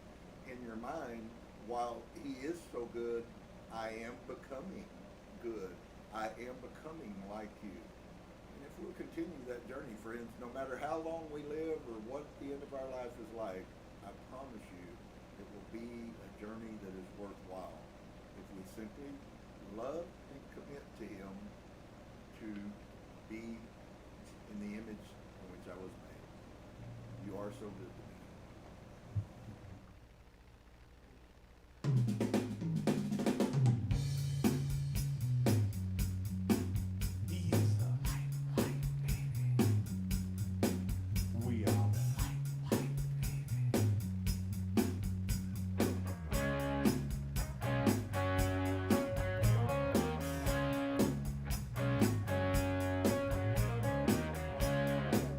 in your mind, while He is so good, I am becoming good. I am becoming like You. And if we'll continue that journey, friends, no matter how long we live or what the end of our life is like, I promise you it will be a journey that is worthwhile if we simply love and commit to Him to be in the image in which I was made. You are so good to me. He is the light, baby. We are the light, baby.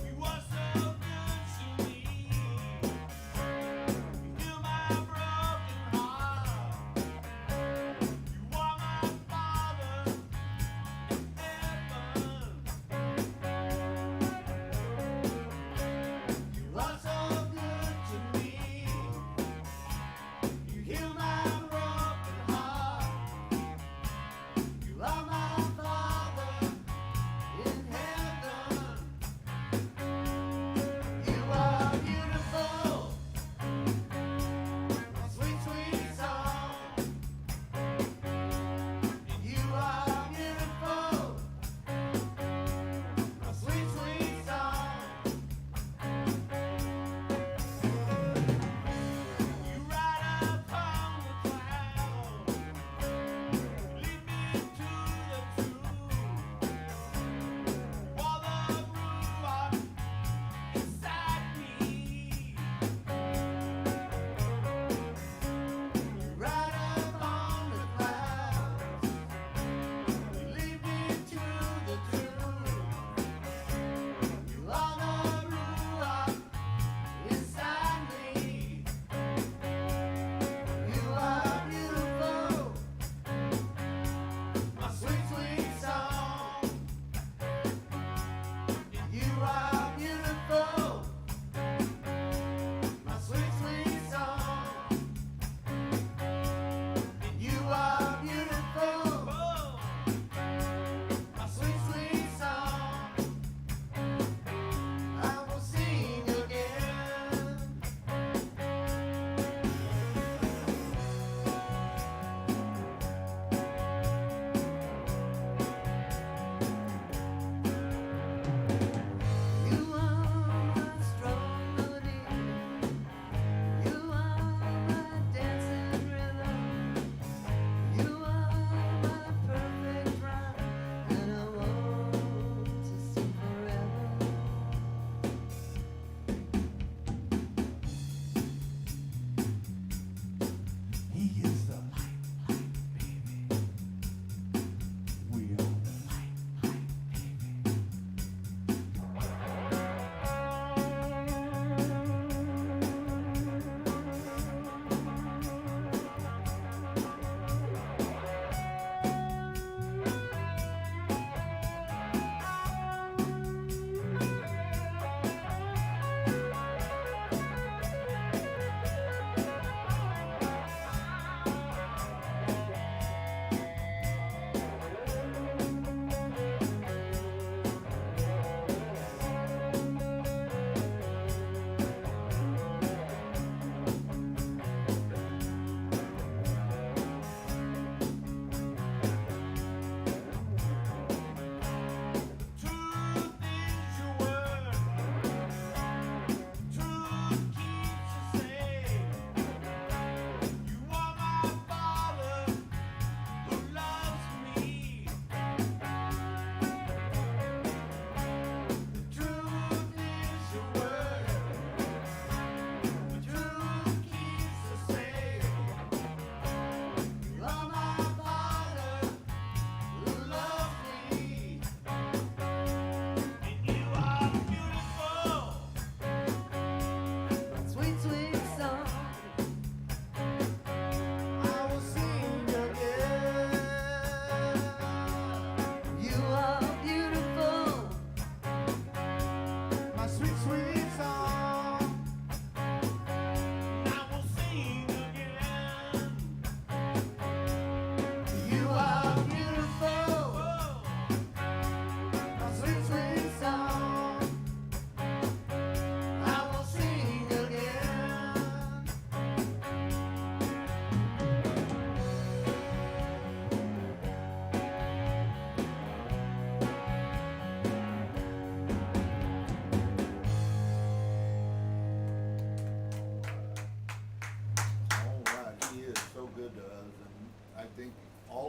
You are so good to me.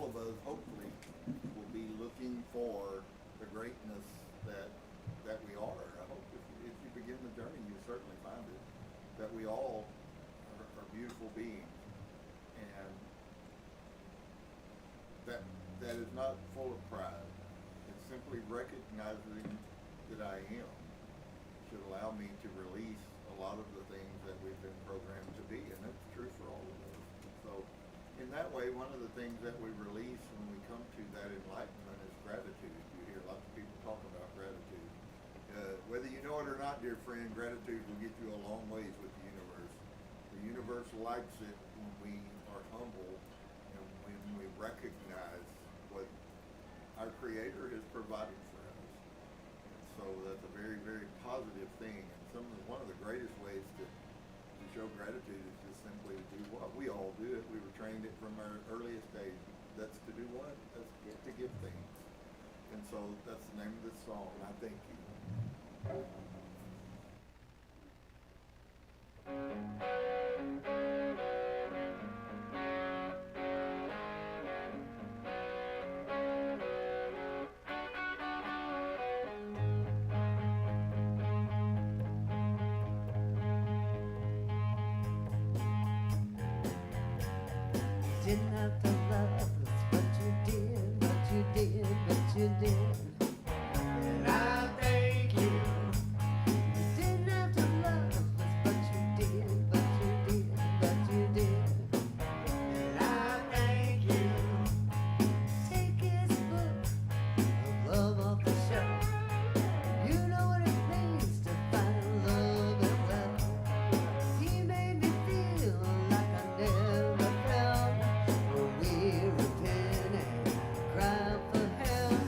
all of us, hopefully, will be looking for the greatness that we are. I hope if you begin the journey, you certainly find it, that we all are beautiful beings, and that is not full of pride. It's simply recognizing that I am should allow me to release a lot of the things that we've been programmed to be, and that's true for all of us. So in that way, one of the things that we release when we come to that enlightenment is gratitude. You hear lots of people talk about gratitude. Whether you know it or not, dear friend, gratitude will get you a long ways with the universe. The universe likes it when we are humble and when we recognize what our Creator has provided for us. And so that's a very, very positive thing. And one of the greatest ways to show gratitude is just simply to do what? We all do it. We were trained it from our earliest days. That's to do what? That's to give things. And so that's the name of this song. I thank you. Didn't have to love us, but you did, but you did, but you did. And I thank you. You didn't have to love us, but you did, but you did, but you did. And I thank you. Take his book of love off the shelf. You know what it means to find love and wealth. He made me feel like I never felt. When we repent and cry for help.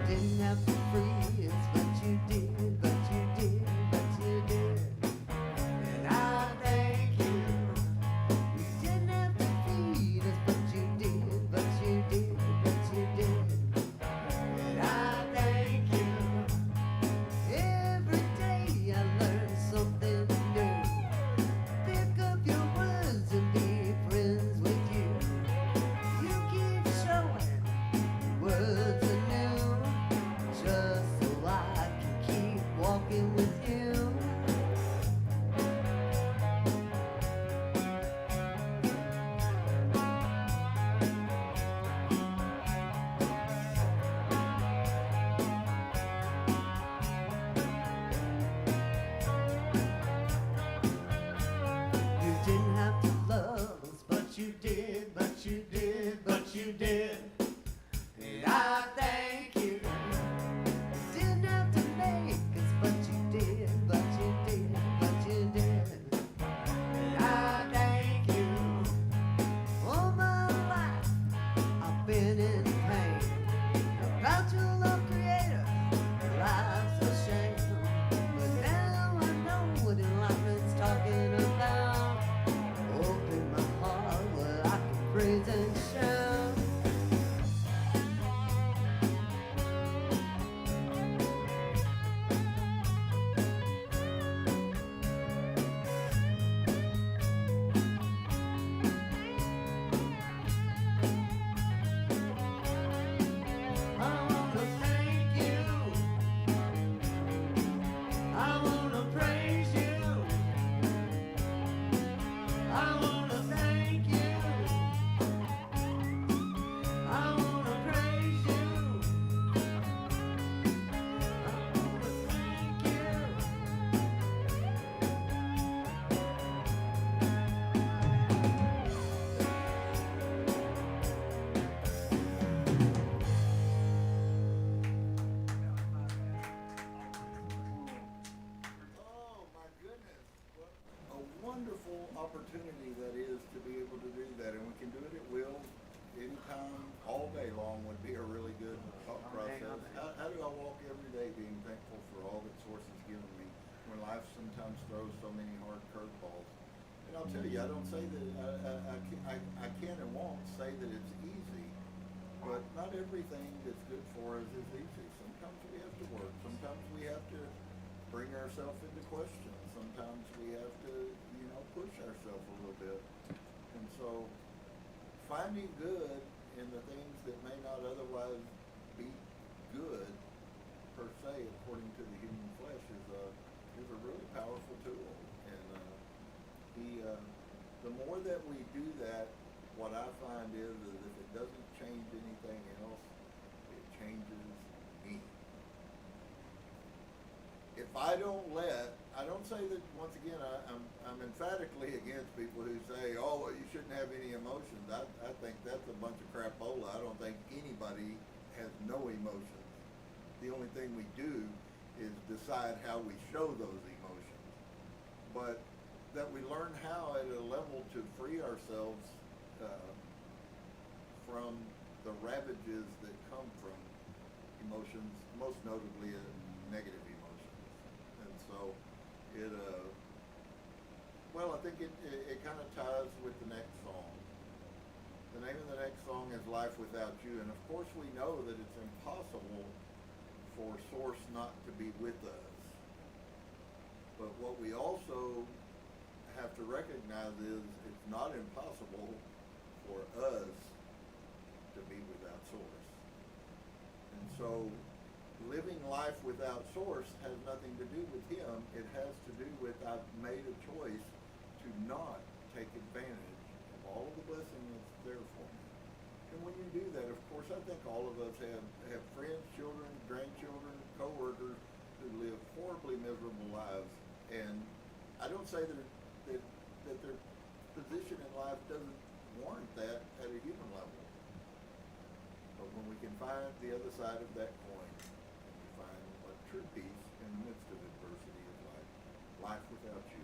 Didn't have to free us, but you did, but you did, but you did. And I thank you. You didn't have to feed us, but you did, but you did, but you did. And I thank you. Every day I learn something new. Pick up your words and be friends with you. You keep showing words anew, just so I can keep walking with you. You didn't have to love us, but you did, but you did, but you did. And I thank you. You didn't have to make us, but you did, but you did, but you did. And I thank you. All my life I've been in pain. About your love, Creator, life's a shame. But now I know what enlightenment's talking about. Open my heart where I can praise and shout. I wanna thank you. I wanna praise you. I wanna thank you. I wanna praise you. I wanna thank you. Oh my goodness, what a wonderful opportunity that is to be able to do that, and we can do it at will, anytime, all day long would be a really good thought process. How do I walk every day being thankful for all that Source has given me when life sometimes throws so many hard curveballs? And I'll tell you, I don't say that, I can and won't say that it's easy, but not everything that's good for us is easy. Sometimes we have to work, sometimes we have to bring ourselves into question. Sometimes we have to, push ourselves a little bit. And so finding good and the things that may not otherwise be good per se, according to the human flesh, is a really powerful tool. And the more that we do that, what I find is if it doesn't change anything else, it changes me. If I don't say that, once again, I'm emphatically against people who say, oh, well, you shouldn't have any emotions. I think that's a bunch of crapola. I don't think anybody has no emotions. The only thing we do is decide how we show those emotions. But that we learn how at a level to free ourselves from the ravages that come from emotions, most notably negative emotions. And so I think it kind of ties with the next song. The name of the next song is Life Without You, and of course we know that it's impossible for Source not to be with us. But what we also have to recognize is it's not impossible for us to be without Source. And so living life without Source has nothing to do with Him. It has to do with I've made a choice to not take advantage of all of the blessing that's there for me. And when you do that, of course, I think all of us have friends, children, grandchildren, co-workers who live horribly miserable lives. And I don't say that their position in life doesn't warrant that at a human level. But when we can find the other side of that coin, and we find what true peace in the midst of adversity is like, life without you.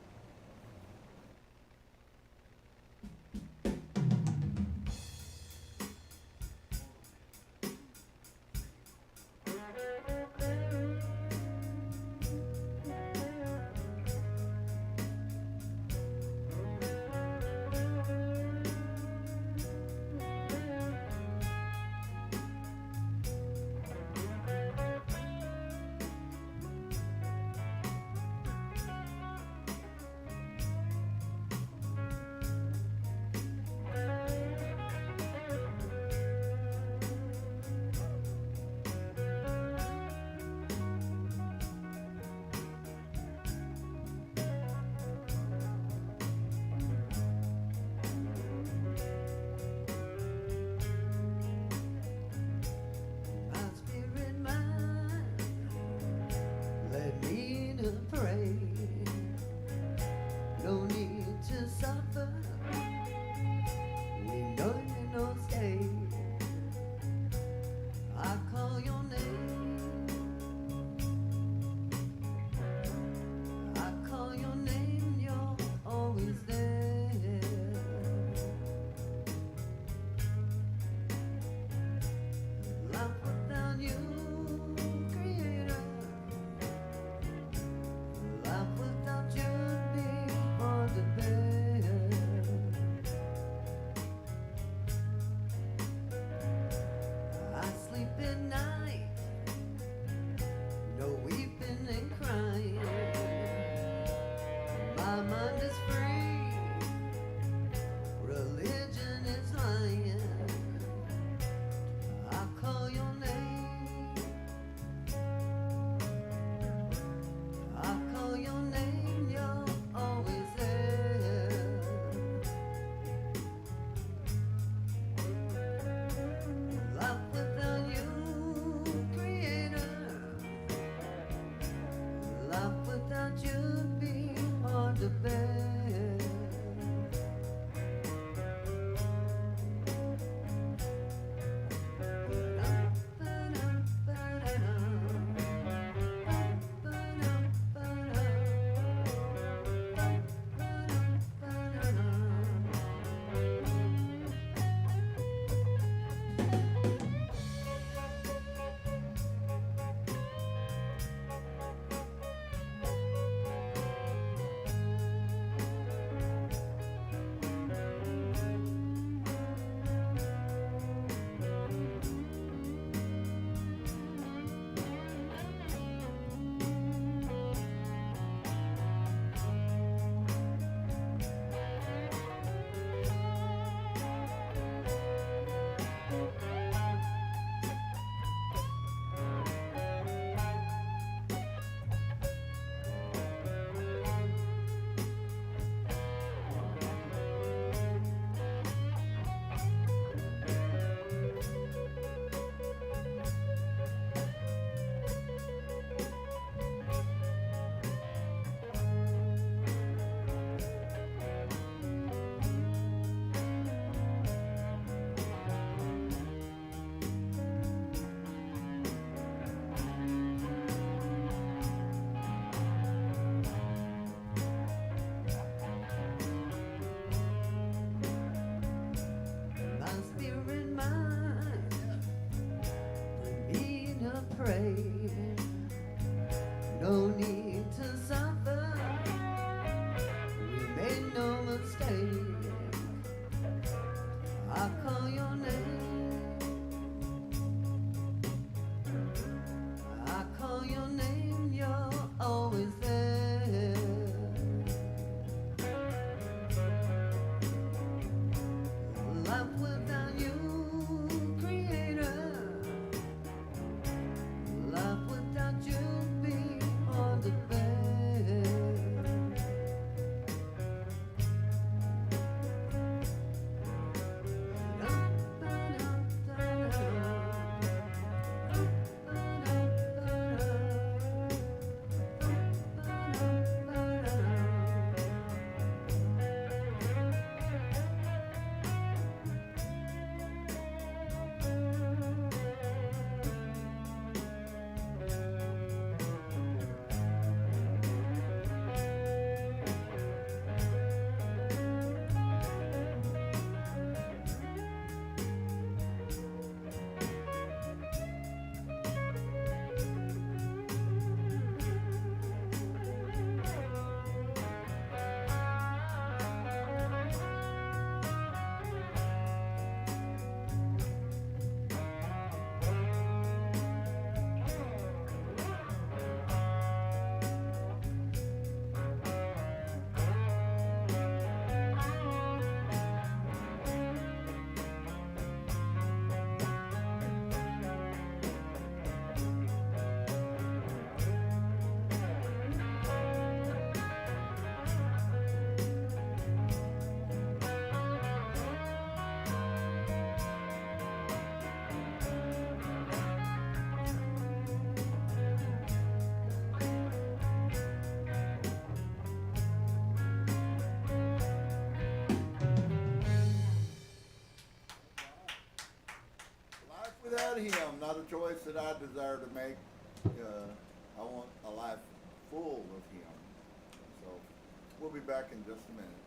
mistake. I call your name. I call your name, you're always there. Life without you, creator. Life without you be hard to bear. Life without him, not a choice that I desire to make. I want a life full of him. So we'll be back in just a minute.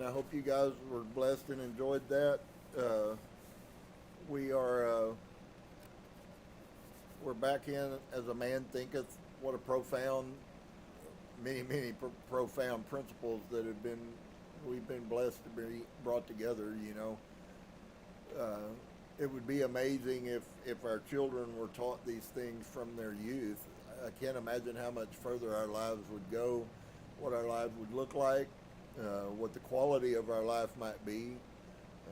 I hope you guys were blessed and enjoyed that. We are we're back in as a man thinketh. What a profound, many profound principles that we've been blessed to be brought together. It would be amazing if our children were taught these things from their youth. I can't imagine how much further our lives would go, what our lives would look like, what the quality of our life might be,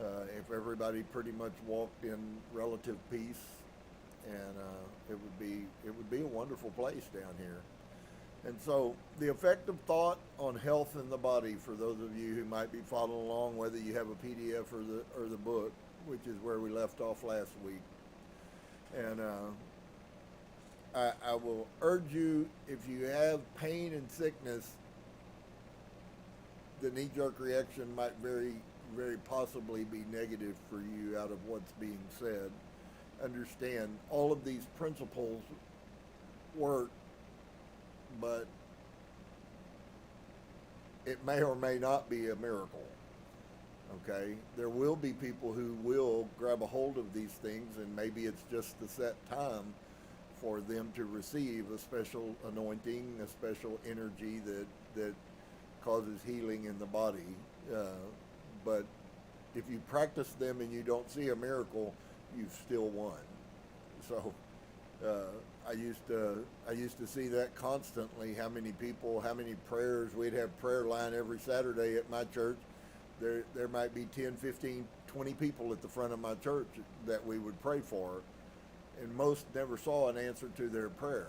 if everybody pretty much walked in relative peace, and it would be a wonderful place down here. And so the effect of thought on health in the body, for those of you who might be following along, whether you have a PDF or the book, which is where we left off last week. And I will urge you, if you have pain and sickness, the knee-jerk reaction might very, very possibly be negative for you out of what's being said. Understand, all of these principles work, but it may or may not be a miracle. Okay? There will be people who will grab a hold of these things, and maybe it's just the set time for them to receive a special anointing, a special energy that causes healing in the body. But if you practice them and you don't see a miracle, you've still won. So I used to see that constantly. How many people, how many prayers. We'd have prayer line every Saturday at my church. There might be 10, 15, 20 people at the front of my church that we would pray for, and most never saw an answer to their prayer.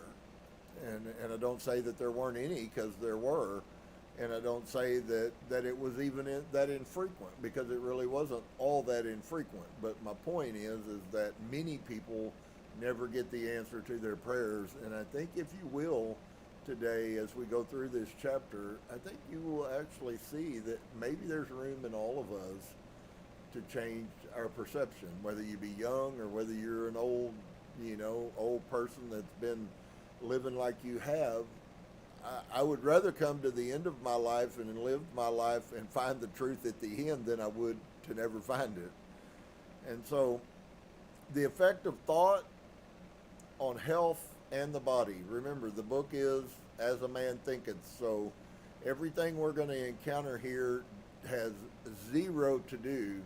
And I don't say that there weren't any, because there were, and I don't say that it was even that infrequent, because it really wasn't all that infrequent. But my point is that many people never get the answer to their prayers. And I think if you will, today, as we go through this chapter, I think you will actually see that maybe there's room in all of us to change our perception, whether you be young or whether you're an old person that's been living like you have. I would rather come to the end of my life and live my life and find the truth at the end than I would to never find it. And so the effect of thought on health and the body. Remember, the book is As a Man Thinketh. So everything we're going to encounter here has zero to do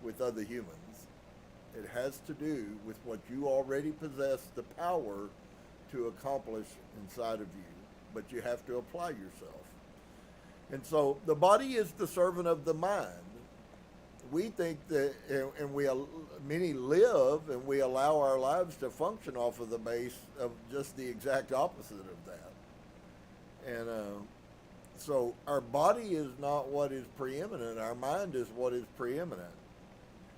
with other humans. It has to do with what you already possess the power to accomplish inside of you. But you have to apply yourself. And so the body is the servant of the mind. We think that, and many live, and we allow our lives to function off of the base of just the exact opposite of that. And so our body is not what is preeminent. Our mind is what is preeminent.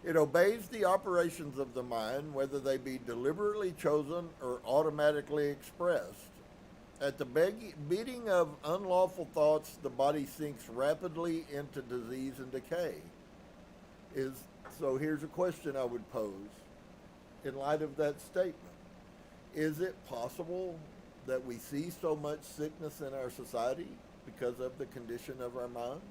It obeys the operations of the mind, whether they be deliberately chosen or automatically expressed. At the beating of unlawful thoughts, the body sinks rapidly into disease and decay. So here's a question I would pose in light of that statement. Is it possible that we see so much sickness in our society because of the condition of our minds?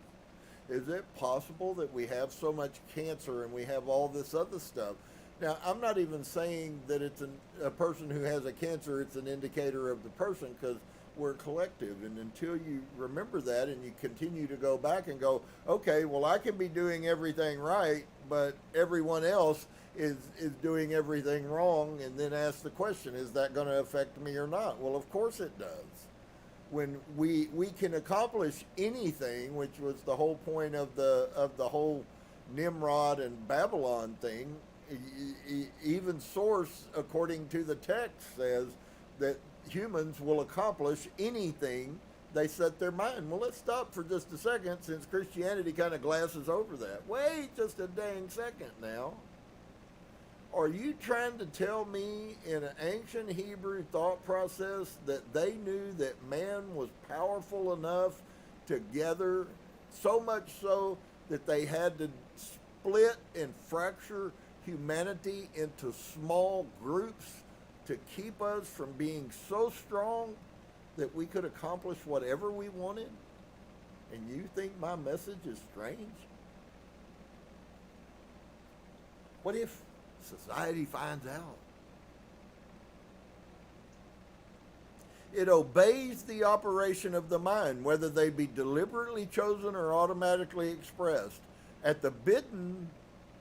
Is it possible that we have so much cancer and we have all this other stuff? Now, I'm not even saying that it's a person who has a cancer, it's an indicator of the person, because we're collective. And until you remember that and you continue to go back and go, okay, well, I can be doing everything right, but everyone else is doing everything wrong, and then ask the question, is that going to affect me or not? Well, of course it does. When we can accomplish anything, which was the whole point of the whole Nimrod and Babylon thing. Even Source, according to the text, says that humans will accomplish anything they set their mind. Well, let's stop for just a second, since Christianity kind of glasses over that. Wait just a dang second now. Are you trying to tell me in an ancient Hebrew thought process that they knew that man was powerful enough to gather, so much so that they had to split and fracture humanity into small groups to keep us from being so strong that we could accomplish whatever we wanted? And you think my message is strange? What if society finds out? It obeys the operation of the mind, whether they be deliberately chosen or automatically expressed. At the bidding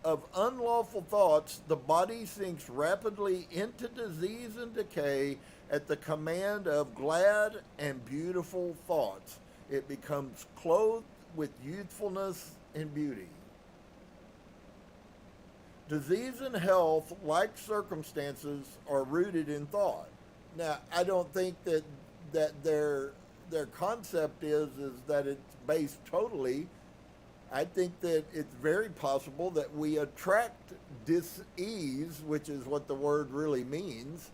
of unlawful thoughts, the body sinks rapidly into disease and decay. At the command of glad and beautiful thoughts, it becomes clothed with youthfulness and beauty. Disease and health, like circumstances, are rooted in thought. Now, I don't think that their concept is that it's based totally. I think that it's very possible that we attract dis-ease, which is what the word really means.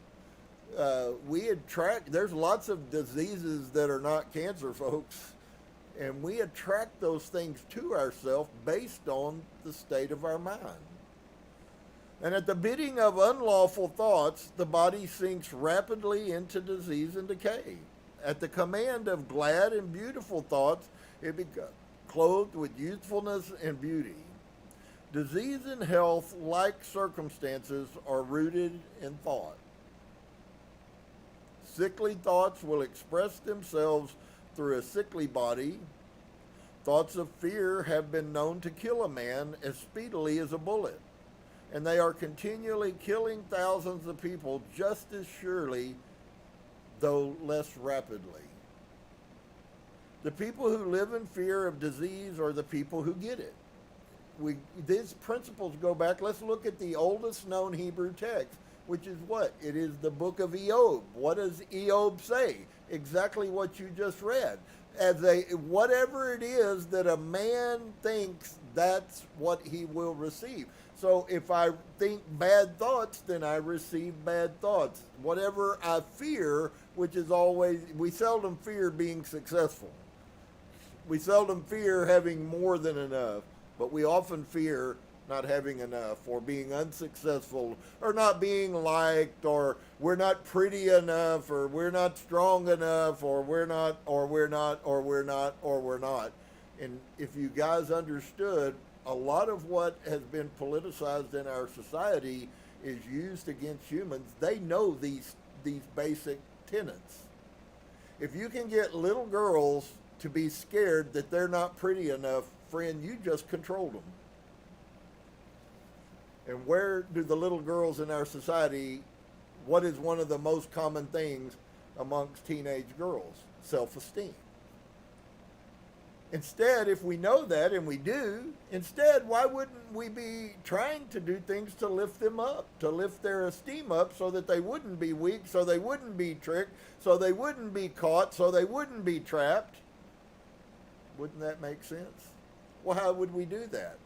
There's lots of diseases that are not cancer, folks, and we attract those things to ourselves based on the state of our mind. And at the bidding of unlawful thoughts, the body sinks rapidly into disease and decay. At the command of glad and beautiful thoughts, it becomes clothed with youthfulness and beauty. Disease and health, like circumstances, are rooted in thought. Sickly thoughts will express themselves through a sickly body. Thoughts of fear have been known to kill a man as speedily as a bullet, and they are continually killing thousands of people just as surely, though less rapidly. The people who live in fear of disease are the people who get it. These principles go back. Let's look at the oldest known Hebrew text, which is what? It is the book of Eob. What does Eob say? Exactly what you just read. Whatever it is that a man thinks, that's what he will receive. So if I think bad thoughts, then I receive bad thoughts. Whatever I fear, which is always, we seldom fear being successful. We seldom fear having more than enough, but we often fear not having enough, or being unsuccessful, or not being liked, or we're not pretty enough, or we're not strong enough, or we're not. And if you guys understood, a lot of what has been politicized in our society is used against humans. They know these basic tenets. If you can get little girls to be scared that they're not pretty enough, friend, you just controlled them. And where do the little girls in our society, what is one of the most common things amongst teenage girls? Self-esteem. Instead, if we know that, and we do, instead, why wouldn't we be trying to do things to lift them up, to lift their esteem up so that they wouldn't be weak, so they wouldn't be tricked, so they wouldn't be caught, so they wouldn't be trapped? Wouldn't that make sense? Well, how would we do that?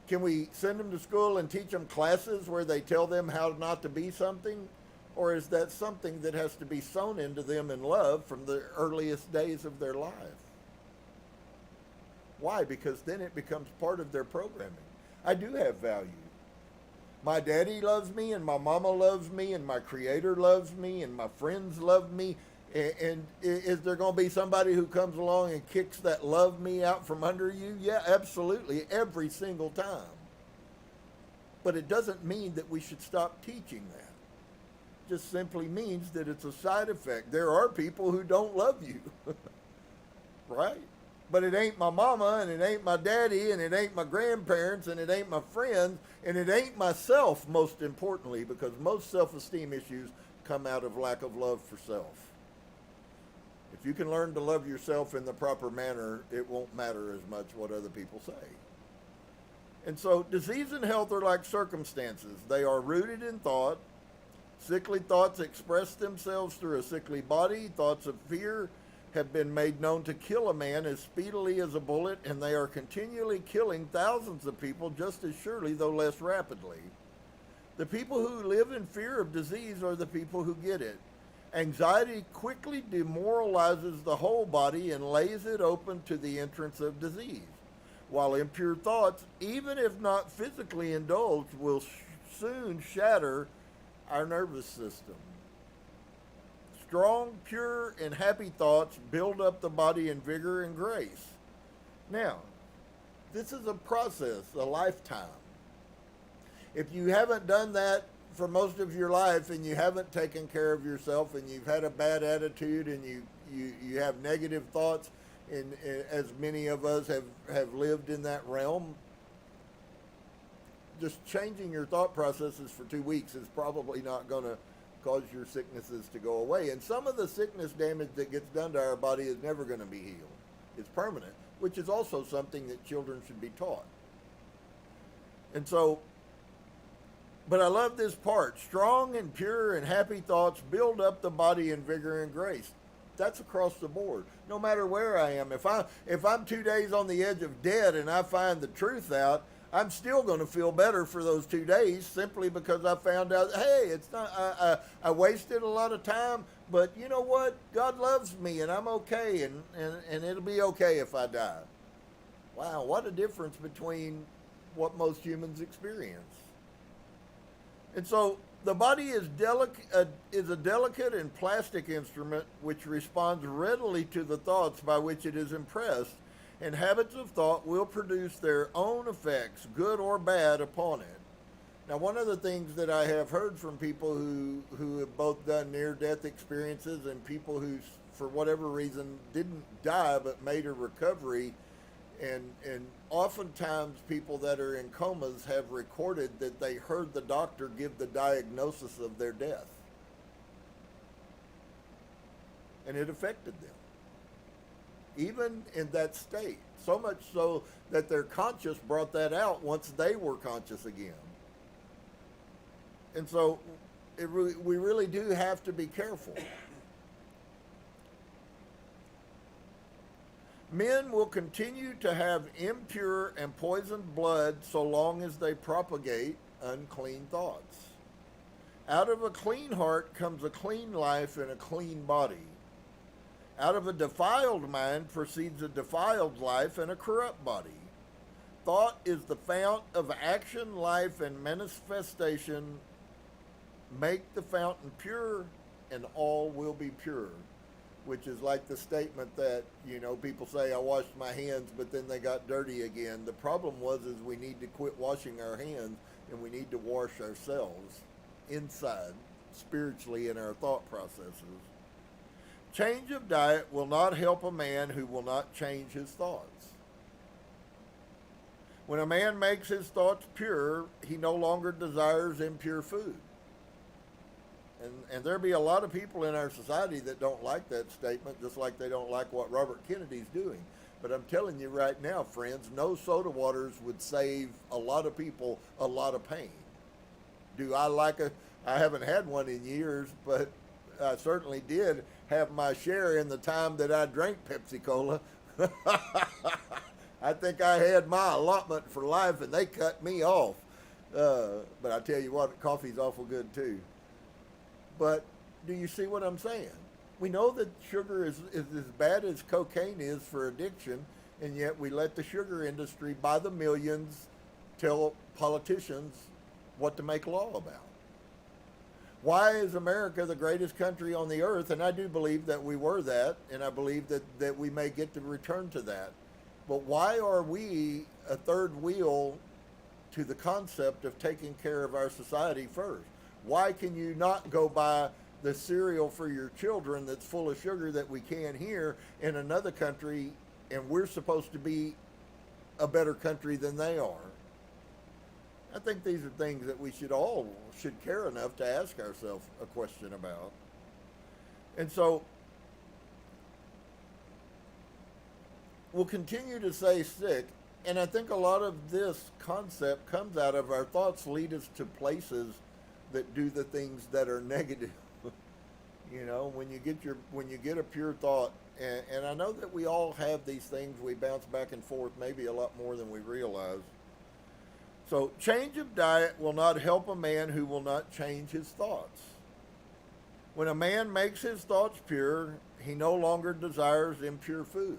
Can we send them to school and teach them classes where they tell them how not to be something? Or is that something that has to be sown into them in love from the earliest days of their life? Why? Because then it becomes part of their programming. I do have value. My daddy loves me, and my mama loves me, and my creator loves me, and my friends love me. And is there going to be somebody who comes along and kicks that love me out from under you? Yeah, absolutely, every single time. But it doesn't mean that we should stop teaching that. It just simply means that it's a side effect. There are people who don't love you, right? But it ain't my mama, and it ain't my daddy, and it ain't my grandparents, and it ain't my friends, and it ain't myself, most importantly, because most self-esteem issues come out of lack of love for self. If you can learn to love yourself in the proper manner, it won't matter as much what other people say. And so disease and health are like circumstances. They are rooted in thought. Sickly thoughts express themselves through a sickly body. Thoughts of fear have been made known to kill a man as speedily as a bullet, and they are continually killing thousands of people just as surely, though less rapidly. The people who live in fear of disease are the people who get it. Anxiety quickly demoralizes the whole body and lays it open to the entrance of disease, while impure thoughts, even if not physically indulged, will soon shatter our nervous system. Strong, pure, and happy thoughts build up the body in vigor and grace. Now, this is a process, a lifetime. If you haven't done that for most of your life and you haven't taken care of yourself and you've had a bad attitude and you have negative thoughts, and as many of us have lived in that realm, just changing your thought processes for 2 weeks is probably not going to cause your sicknesses to go away. And some of the sickness damage that gets done to our body is never going to be healed. It's permanent, which is also something that children should be taught. And so, but I love this part. Strong and pure and happy thoughts build up the body in vigor and grace. That's across the board. No matter where I am. If I'm 2 days on the edge of death and I find the truth out, I'm still going to feel better for those 2 days simply because I found out, hey, it's not, I wasted a lot of time, but you know what? God loves me and I'm okay, and it'll be okay if I die. Wow, what a difference between what most humans experience. And so the body is a delicate and plastic instrument which responds readily to the thoughts by which it is impressed, and habits of thought will produce their own effects, good or bad, upon it. Now, one of the things that I have heard from people who have both done near-death experiences and people who, for whatever reason, didn't die but made a recovery, and oftentimes people that are in comas have recorded that they heard the doctor give the diagnosis of their death. And it affected them, even in that state. So much so that their conscience brought that out once they were conscious again. And so we really do have to be careful. Men will continue to have impure and poisoned blood so long as they propagate unclean thoughts. Out of a clean heart comes a clean life and a clean body. Out of a defiled mind proceeds a defiled life and a corrupt body. Thought is the fount of action, life, and manifestation. Make the fountain pure, and all will be pure. Which is like the statement that, people say, I washed my hands, but then they got dirty again. The problem is we need to quit washing our hands, and we need to wash ourselves inside, spiritually, in our thought processes. Change of diet will not help a man who will not change his thoughts. When a man makes his thoughts pure, he no longer desires impure food. And there'll be a lot of people in our society that don't like that statement, just like they don't like what Robert Kennedy's doing. But I'm telling you right now, friends, no soda waters would save a lot of people a lot of pain. I haven't had one in years, but I certainly did have my share in the time that I drank Pepsi-Cola. I think I had my allotment for life, and they cut me off. But I tell you what, coffee's awful good too. But do you see what I'm saying? We know that sugar is as bad as cocaine is for addiction, and yet we let the sugar industry by the millions tell politicians what to make law about. Why is America the greatest country on the earth? And I do believe that we were that, and I believe that we may get to return to that. But why are we a third wheel to the concept of taking care of our society first? Why can you not go buy the cereal for your children that's full of sugar that we can here in another country, and we're supposed to be a better country than they are? I think these are things that we should care enough to ask ourselves a question about. And so we'll continue to say sick, and I think a lot of this concept comes out of our thoughts lead us to places that do the things that are negative. When you get a pure thought, and I know that we all have these things, we bounce back and forth maybe a lot more than we realize. So change of diet will not help a man who will not change his thoughts. When a man makes his thoughts pure, he no longer desires impure food.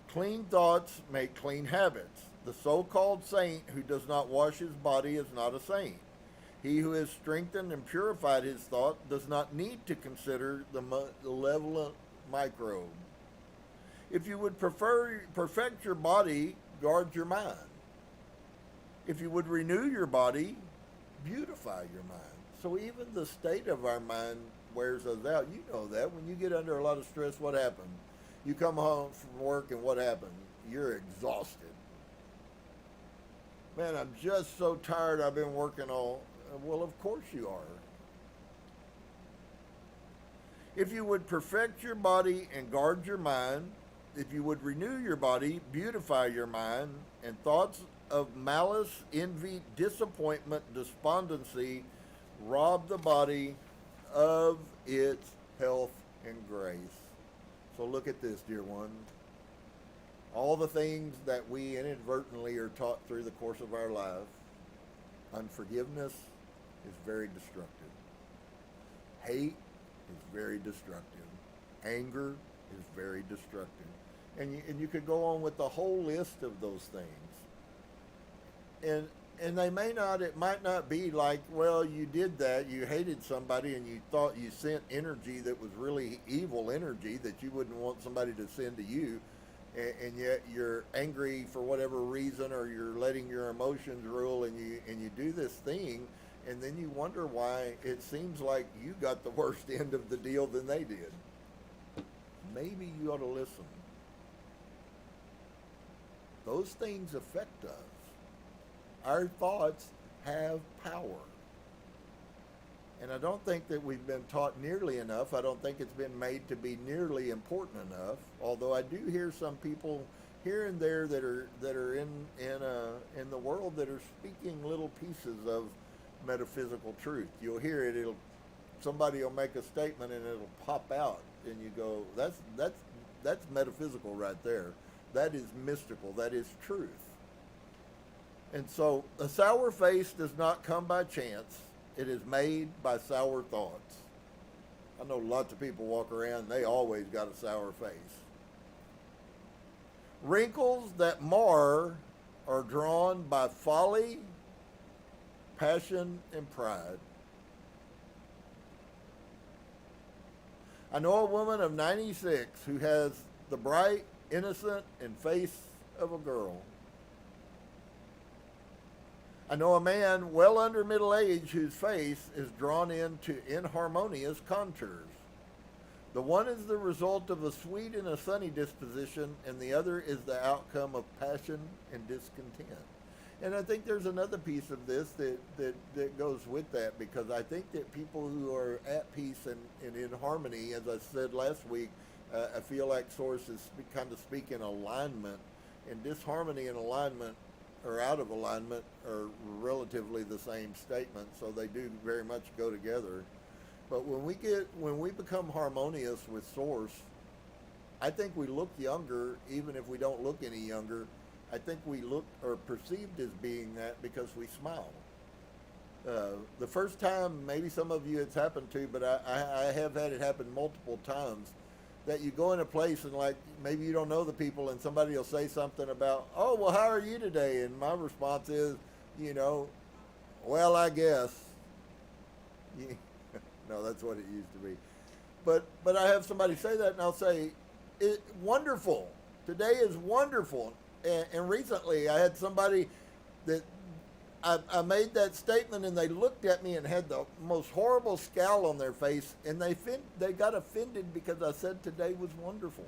Clean thoughts make clean habits. The so-called saint who does not wash his body is not a saint. He who has strengthened and purified his thought does not need to consider the malevolent microbe. If you would perfect your body, guard your mind. If you would renew your body, beautify your mind. So even the state of our mind wears us out. You know that. When you get under a lot of stress, what happens? You come home from work and what happens? You're exhausted. Man, I'm just so tired. I've been working all. Well, of course you are. If you would perfect your body and guard your mind, if you would renew your body, beautify your mind, and thoughts of malice, envy, disappointment, despondency rob the body of its health and grace. So look at this, dear one. All the things that we inadvertently are taught through the course of our life, unforgiveness is very destructive. Hate is very destructive. Anger is very destructive. And you could go on with the whole list of those things. And they may not, it might not be like, well, you did that, you hated somebody and you thought you sent energy that was really evil energy that you wouldn't want somebody to send to you, and yet you're angry for whatever reason, or you're letting your emotions rule, and you do this thing, and then you wonder why it seems like you got the worst end of the deal than they did. Maybe you ought to listen. Those things affect us. Our thoughts have power. And I don't think that we've been taught nearly enough. I don't think it's been made to be nearly important enough. Although I do hear some people here and there that are in the world that are speaking little pieces of metaphysical truth. You'll hear it. Somebody will make a statement and it'll pop out, and you go, that's metaphysical right there. That is mystical. That is truth. And so a sour face does not come by chance. It is made by sour thoughts. I know lots of people walk around, they always got a sour face. Wrinkles that mar are drawn by folly, passion, and pride. I know a woman of 96 who has the bright, innocent, and face of a girl. I know a man well under middle age whose face is drawn into inharmonious contours. The one is the result of a sweet and a sunny disposition, and the other is the outcome of passion and discontent. And I think there's another piece of this that goes with that, because I think that people who are at peace and in harmony, as I said last week, I feel like Source is kind of speaking alignment, and disharmony and alignment or out of alignment are relatively the same statement, so they do very much go together. But when we become harmonious with Source, I think we look younger, even if we don't look any younger. I think we look or perceived as being that because we smile. The first time, maybe some of you it's happened to, but I have had it happen multiple times, that you go in a place and like maybe you don't know the people, and somebody will say something about, oh, well, how are you today? And my response is, well, I guess. No, that's what it used to be. But I have somebody say that, and I'll say, wonderful. Today is wonderful. And recently I had somebody that I made that statement, and they looked at me and had the most horrible scowl on their face, and they got offended because I said today was wonderful.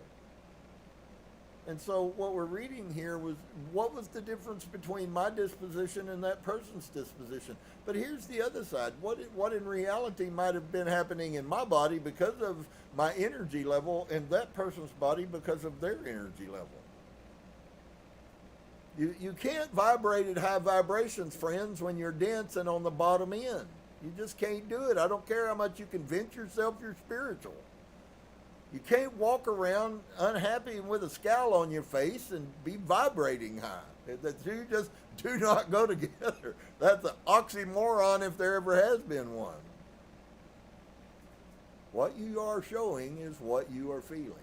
And so what we're reading here was, what was the difference between my disposition and that person's disposition? But here's the other side. What in reality might have been happening in my body because of my energy level, and that person's body because of their energy level. You can't vibrate at high vibrations, friends, when you're dense and on the bottom end. You just can't do it. I don't care how much you convince yourself you're spiritual. You can't walk around unhappy with a scowl on your face and be vibrating high. The two just do not go together. That's an oxymoron if there ever has been one. What you are showing is what you are feeling.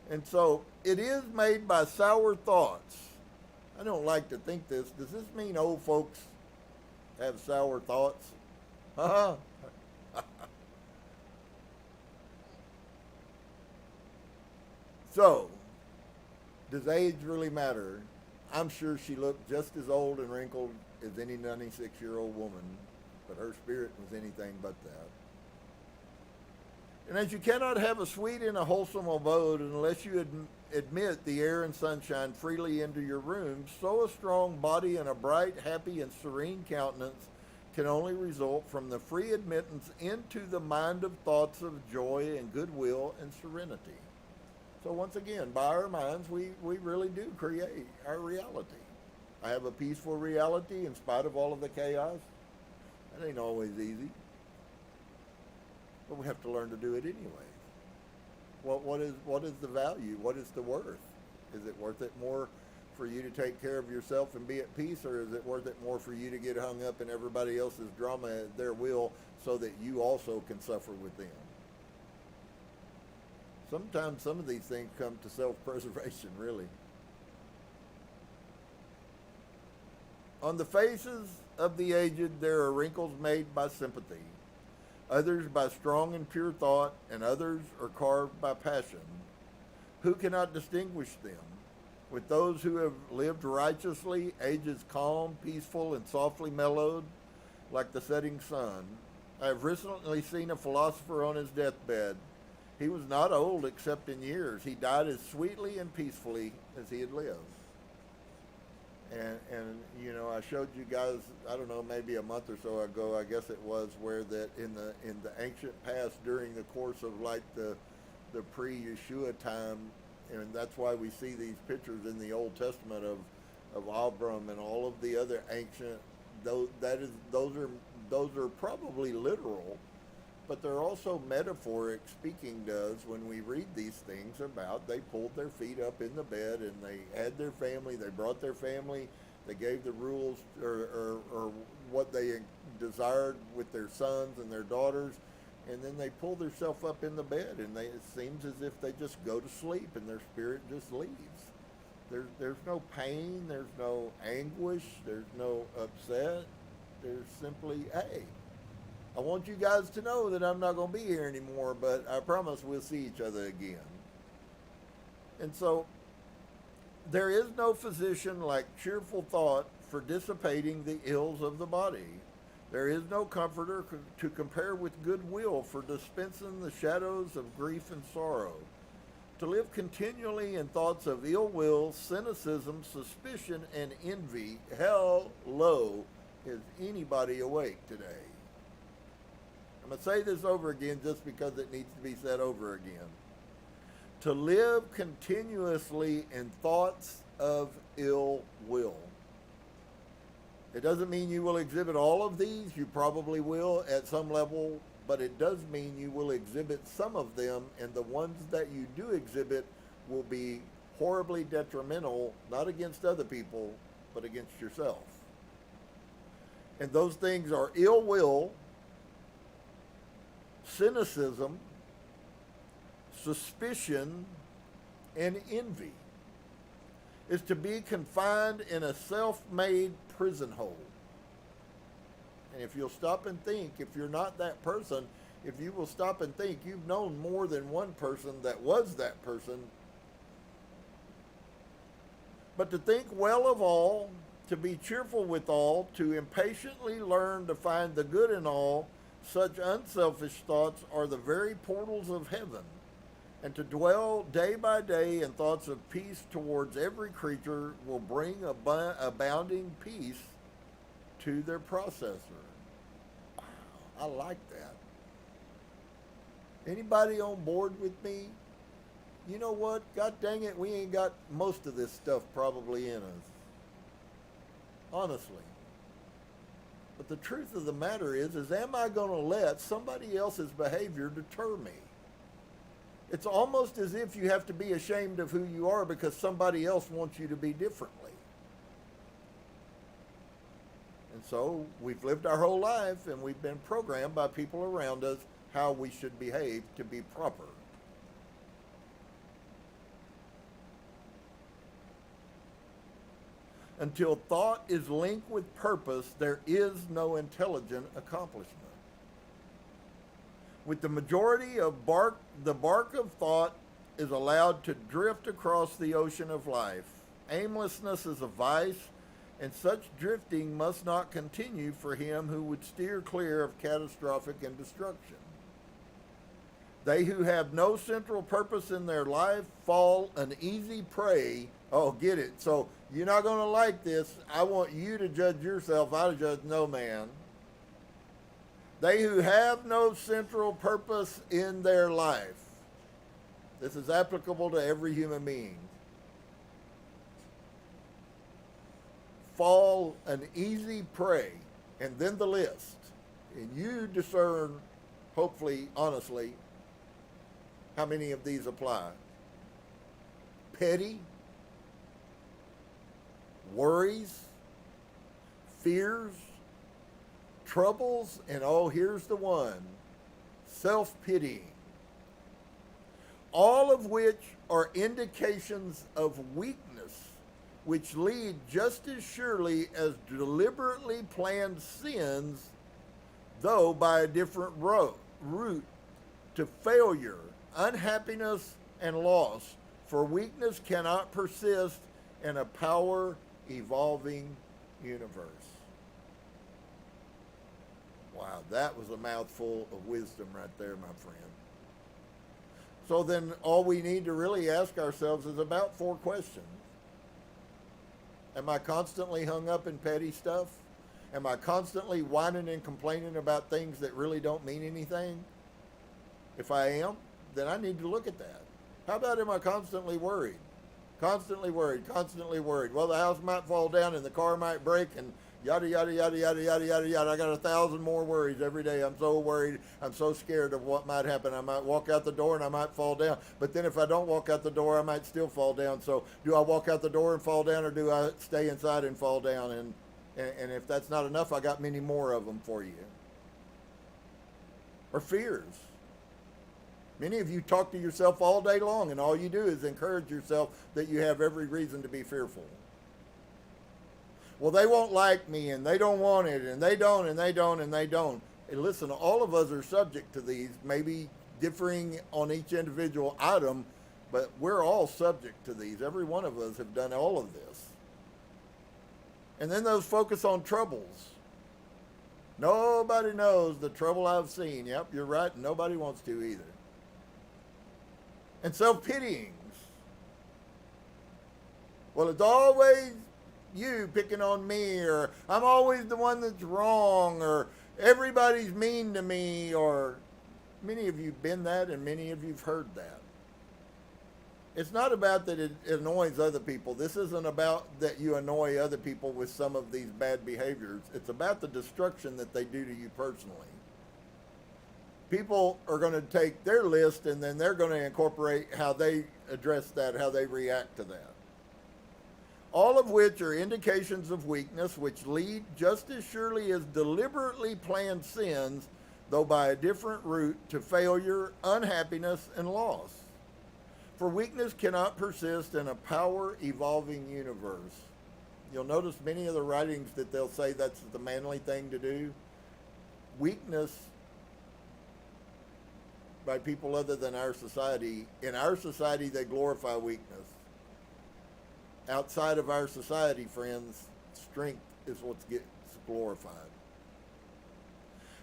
And so it is made by sour thoughts. I don't like to think this. Does this mean old folks have sour thoughts? So, does age really matter? I'm sure she looked just as old and wrinkled as any 96-year-old woman, but her spirit was anything but that. And as you cannot have a sweet and a wholesome abode unless you admit the air and sunshine freely into your room, so a strong body and a bright, happy, and serene countenance can only result from the free admittance into the mind of thoughts of joy and goodwill and serenity. So once again, by our minds, we really do create our reality. I have a peaceful reality in spite of all of the chaos. That ain't always easy. But we have to learn to do it anyway. What is the value? What is the worth? Is it worth it more for you to take care of yourself and be at peace, or is it worth it more for you to get hung up in everybody else's drama at their will so that you also can suffer with them? Sometimes some of these things come to self-preservation, really. On the faces of the aged there are wrinkles made by sympathy, others by strong and pure thought, and others are carved by passion. Who cannot distinguish them? With those who have lived righteously, ages calm, peaceful, and softly mellowed, like the setting sun. I have recently seen a philosopher on his deathbed. He was not old except in years. He died as sweetly and peacefully as he had lived. And you know, I showed you guys, I don't know, maybe a month or so ago, I guess it was, where that in the ancient past, during the course of like the pre-Yeshua time, and that's why we see these pictures in the Old Testament of Abram and all of the other ancient, those are probably literal, but they're also metaphoric speaking to us when we read these things about they pulled their feet up in the bed and they had their family, they brought their family, they gave the rules or what they desired with their sons and their daughters, and then they pull themselves up in the bed and it seems as if they just go to sleep and their spirit just leaves. There's no pain, there's no anguish, there's no upset. There's simply, hey, I want you guys to know that I'm not going to be here anymore, but I promise we'll see each other again. And so there is no physician like cheerful thought for dissipating the ills of the body. There is no comforter to compare with goodwill for dispensing the shadows of grief and sorrow. To live continually in thoughts of ill will, cynicism, suspicion, and envy, hello, is anybody awake today? I'm going to say this over again just because it needs to be said over again. To live continuously in thoughts of ill will. It doesn't mean you will exhibit all of these. You probably will at some level, but it does mean you will exhibit some of them, and the ones that you do exhibit will be horribly detrimental, not against other people, but against yourself. And those things are ill will, cynicism, suspicion, and envy. Is to be confined in a self-made prison hole. And if you'll stop and think, if you're not that person, if you will stop and think, you've known more than one person that was that person. But to think well of all, to be cheerful with all, to impatiently learn to find the good in all, such unselfish thoughts are the very portals of heaven. And to dwell day by day in thoughts of peace towards every creature will bring abounding peace to their processor. I like that. Anybody on board with me? You know what? God dang it, we ain't got most of this stuff probably in us. Honestly. But the truth of the matter is am I going to let somebody else's behavior deter me? It's almost as if you have to be ashamed of who you are because somebody else wants you to be differently. And so we've lived our whole life and we've been programmed by people around us how we should behave to be proper. Until thought is linked with purpose, there is no intelligent accomplishment. With the majority of the bark of thought is allowed to drift across the ocean of life, Aimlessness is a vice, and such drifting must not continue for him who would steer clear of catastrophic and destruction. They who have no central purpose in their life fall an easy prey. Oh, get it. So you're not going to like this. I want you to judge yourself. I judge no man. They who have no central purpose in their life. This is applicable to every human being. Fall an easy prey. And then the list. And you discern, hopefully, honestly, how many of these apply. Petty, worries, fears, troubles, and oh, here's the one, self-pitying. All of which are indications of weakness, which lead just as surely as deliberately planned sins, though by a different route, to failure, unhappiness, and loss. For weakness cannot persist in a power-evolving universe. Wow, that was a mouthful of wisdom right there, my friend. So then all we need to really ask ourselves is about 4 questions. Am I constantly hung up in petty stuff? Am I constantly whining and complaining about things that really don't mean anything? If I am, then I need to look at that. How about am I constantly worried? Constantly worried, constantly worried. Well, the house might fall down and the car might break and yada, yada, yada, yada, yada, yada, yada. I got 1,000 more worries every day. I'm so worried. I'm so scared of what might happen. I might walk out the door and I might fall down. But then if I don't walk out the door, I might still fall down. So do I walk out the door and fall down, or do I stay inside and fall down? And if that's not enough, I got many more of them for you. Or fears. Many of you talk to yourself all day long, and all you do is encourage yourself that you have every reason to be fearful. Well, they won't like me, and they don't want it, and they don't, and they don't, and they don't. And listen, all of us are subject to these, maybe differing on each individual item, but we're all subject to these. Every one of us have done all of this. And then those focus on troubles. Nobody knows the trouble I've seen. Yep, you're right. Nobody wants to either. And self-pityings. Well, it's always you picking on me, or I'm always the one that's wrong, or everybody's mean to me, or many of you have been that, and many of you have heard that. It's not about that it annoys other people. This isn't about that you annoy other people with some of these bad behaviors. It's about the destruction that they do to you personally. People are going to take their list and then they're going to incorporate how they address that, how they react to that. All of which are indications of weakness, which lead just as surely as deliberately planned sins, though by a different route, to failure, unhappiness, and loss. For weakness cannot persist in a power-evolving universe. You'll notice many of the writings that they'll say that's the manly thing to do. Weakness, by people other than our society, in our society they glorify weakness. Outside of our society, friends, strength is what gets glorified.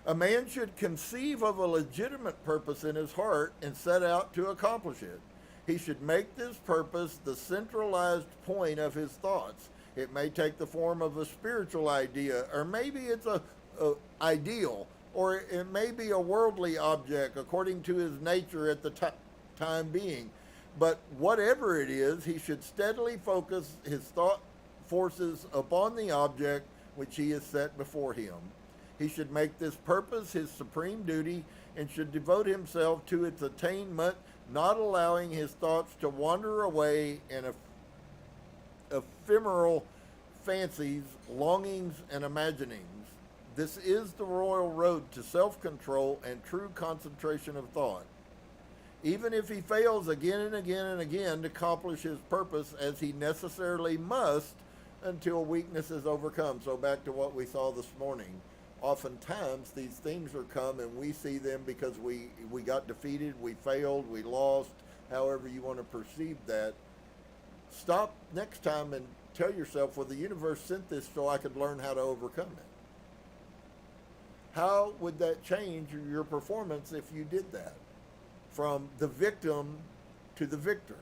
A man should conceive of a legitimate purpose in his heart and set out to accomplish it. He should make this purpose the centralized point of his thoughts. It may take the form of a spiritual idea, or maybe it's a ideal, or it may be a worldly object according to his nature at the time being. But whatever it is, he should steadily focus his thought forces upon the object which he has set before him. He should make this purpose his supreme duty and should devote himself to its attainment, not allowing his thoughts to wander away in ephemeral fancies, longings, and imaginings. This is the royal road to self-control and true concentration of thought. Even if he fails again and again and again to accomplish his purpose, as he necessarily must until weakness is overcome. So back to what we saw this morning. Oftentimes these things are come and we see them because we got defeated, we failed, we lost, however you want to perceive that. stop next time and tell yourself, well, the universe sent this so I could learn how to overcome it. How would that change your performance if you did that? From the victim to the victor.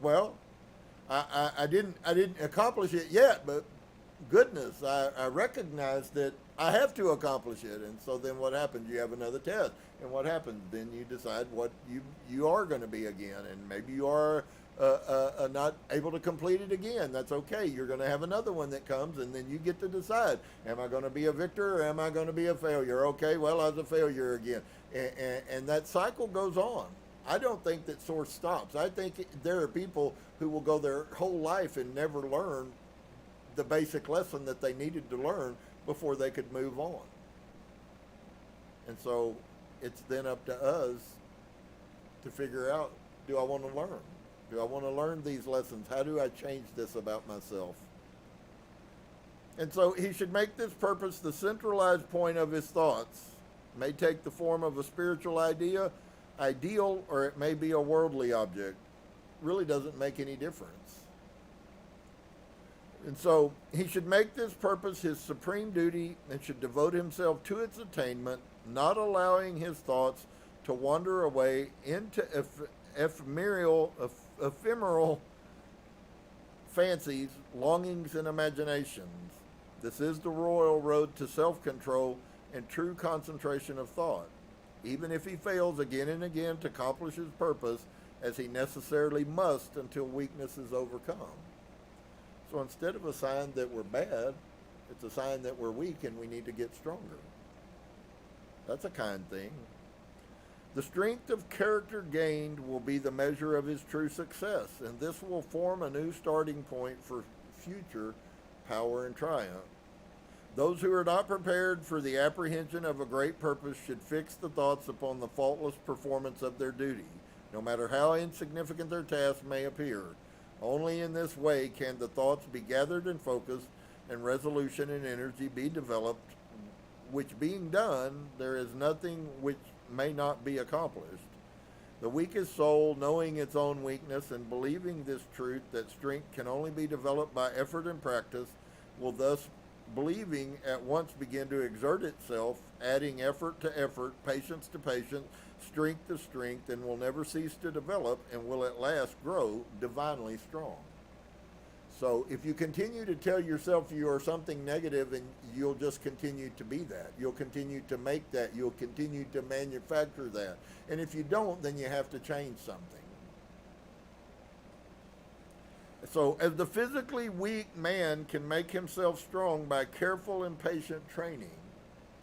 Well, I didn't accomplish it yet, but goodness, I recognize that I have to accomplish it. And so then what happens? You have another test. And what happens? Then you decide what you are going to be again. And maybe you are not able to complete it again. That's okay. You're going to have another one that comes, and then you get to decide, am I going to be a victor or am I going to be a failure? Okay, well, I was a failure again. And that cycle goes on. I don't think that Source stops. I think there are people who will go their whole life and never learn the basic lesson that they needed to learn before they could move on. And so it's then up to us to figure out, do I want to learn? Do I want to learn these lessons? How do I change this about myself? And so he should make this purpose the centralized point of his thoughts. It may take the form of a spiritual ideal, or it may be a worldly object. Really doesn't make any difference. And so he should make this purpose his supreme duty and should devote himself to its attainment, not allowing his thoughts to wander away into ephemeral fancies, longings, and imaginations. This is the royal road to self-control and true concentration of thought. Even if he fails again and again to accomplish his purpose, as he necessarily must until weakness is overcome. So instead of a sign that we're bad, it's a sign that we're weak and we need to get stronger. That's a kind thing. The strength of character gained will be the measure of his true success, and this will form a new starting point for future power and triumph. Those who are not prepared for the apprehension of a great purpose should fix the thoughts upon the faultless performance of their duty, no matter how insignificant their task may appear. Only in this way can the thoughts be gathered and focused, and resolution and energy be developed, which being done, there is nothing which may not be accomplished. The weakest soul, knowing its own weakness and believing this truth that strength can only be developed by effort and practice, will thus believing at once begin to exert itself, adding effort to effort, patience to patience, strength to strength, and will never cease to develop and will at last grow divinely strong. So if you continue to tell yourself you are something negative, and you'll just continue to be that. You'll continue to make that. You'll continue to manufacture that. And if you don't, then you have to change something. So as the physically weak man can make himself strong by careful and patient training.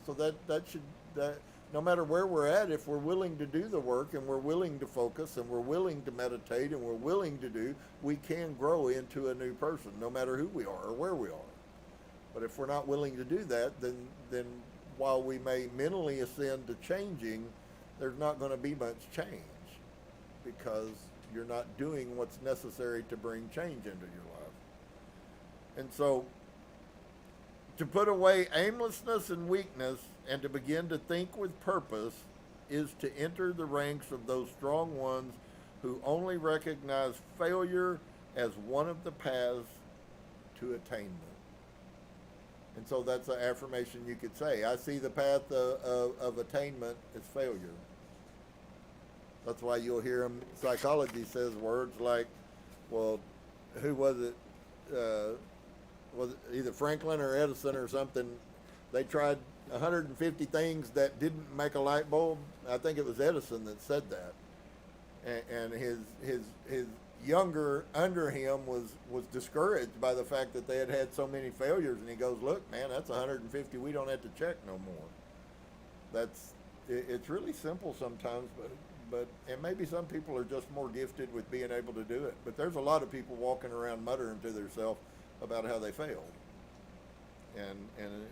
So that no matter where we're at, if we're willing to do the work and we're willing to focus and we're willing to meditate and we're willing to do, we can grow into a new person, no matter who we are or where we are. But if we're not willing to do that, then while we may mentally ascend to changing, there's not going to be much change, because you're not doing what's necessary to bring change into your life. And so, to put away aimlessness and weakness and to begin to think with purpose is to enter the ranks of those strong ones who only recognize failure as one of the paths to attainment. And so that's an affirmation you could say. I see the path of attainment as failure. That's why you'll hear them, psychology says words like, well, who was it? Was it either Franklin or Edison or something? They tried 150 things that didn't make a light bulb. I think it was Edison that said that. And his younger under him was discouraged by the fact that they had had so many failures. And he goes, look, man, that's 150 we don't have to check no more. It's really simple sometimes, but and maybe some people are just more gifted with being able to do it. But there's a lot of people walking around muttering to themselves about how they failed. And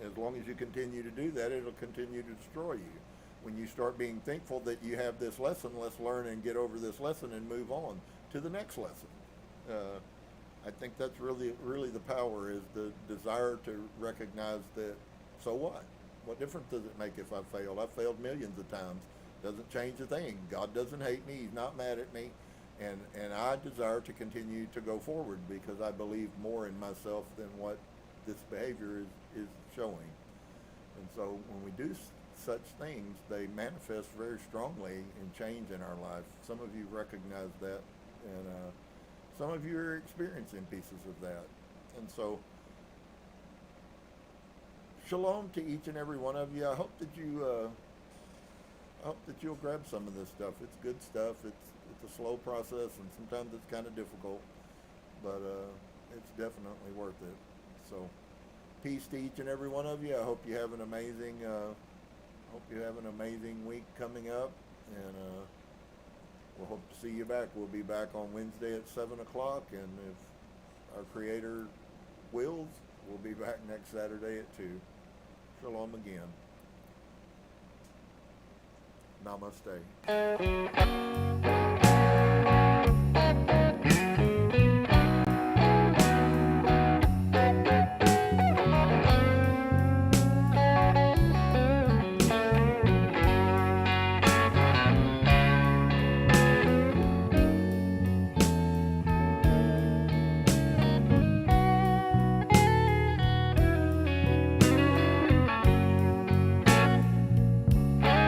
as long as you continue to do that, it'll continue to destroy you. When you start being thankful that you have this lesson, let's learn and get over this lesson and move on to the next lesson. I think that's really the power, is the desire to recognize that, so what? What difference does it make if I failed? I've failed millions of times. Doesn't change a thing. God doesn't hate me. He's not mad at me. And I desire to continue to go forward because I believe more in myself than what this behavior is showing. And so when we do such things, they manifest very strongly in change in our life. Some of you recognize that, and some of you are experiencing pieces of that. And so, shalom to each and every one of you. I hope that you'll grab some of this stuff. It's good stuff. It's a slow process, and sometimes it's kind of difficult, but it's definitely worth it. So, peace to each and every one of you. I hope you have an amazing week coming up, and we'll hope to see you back. We'll be back on Wednesday at 7 o'clock, and if our Creator wills, we'll be back next Saturday at 2. Shalom again. Namaste.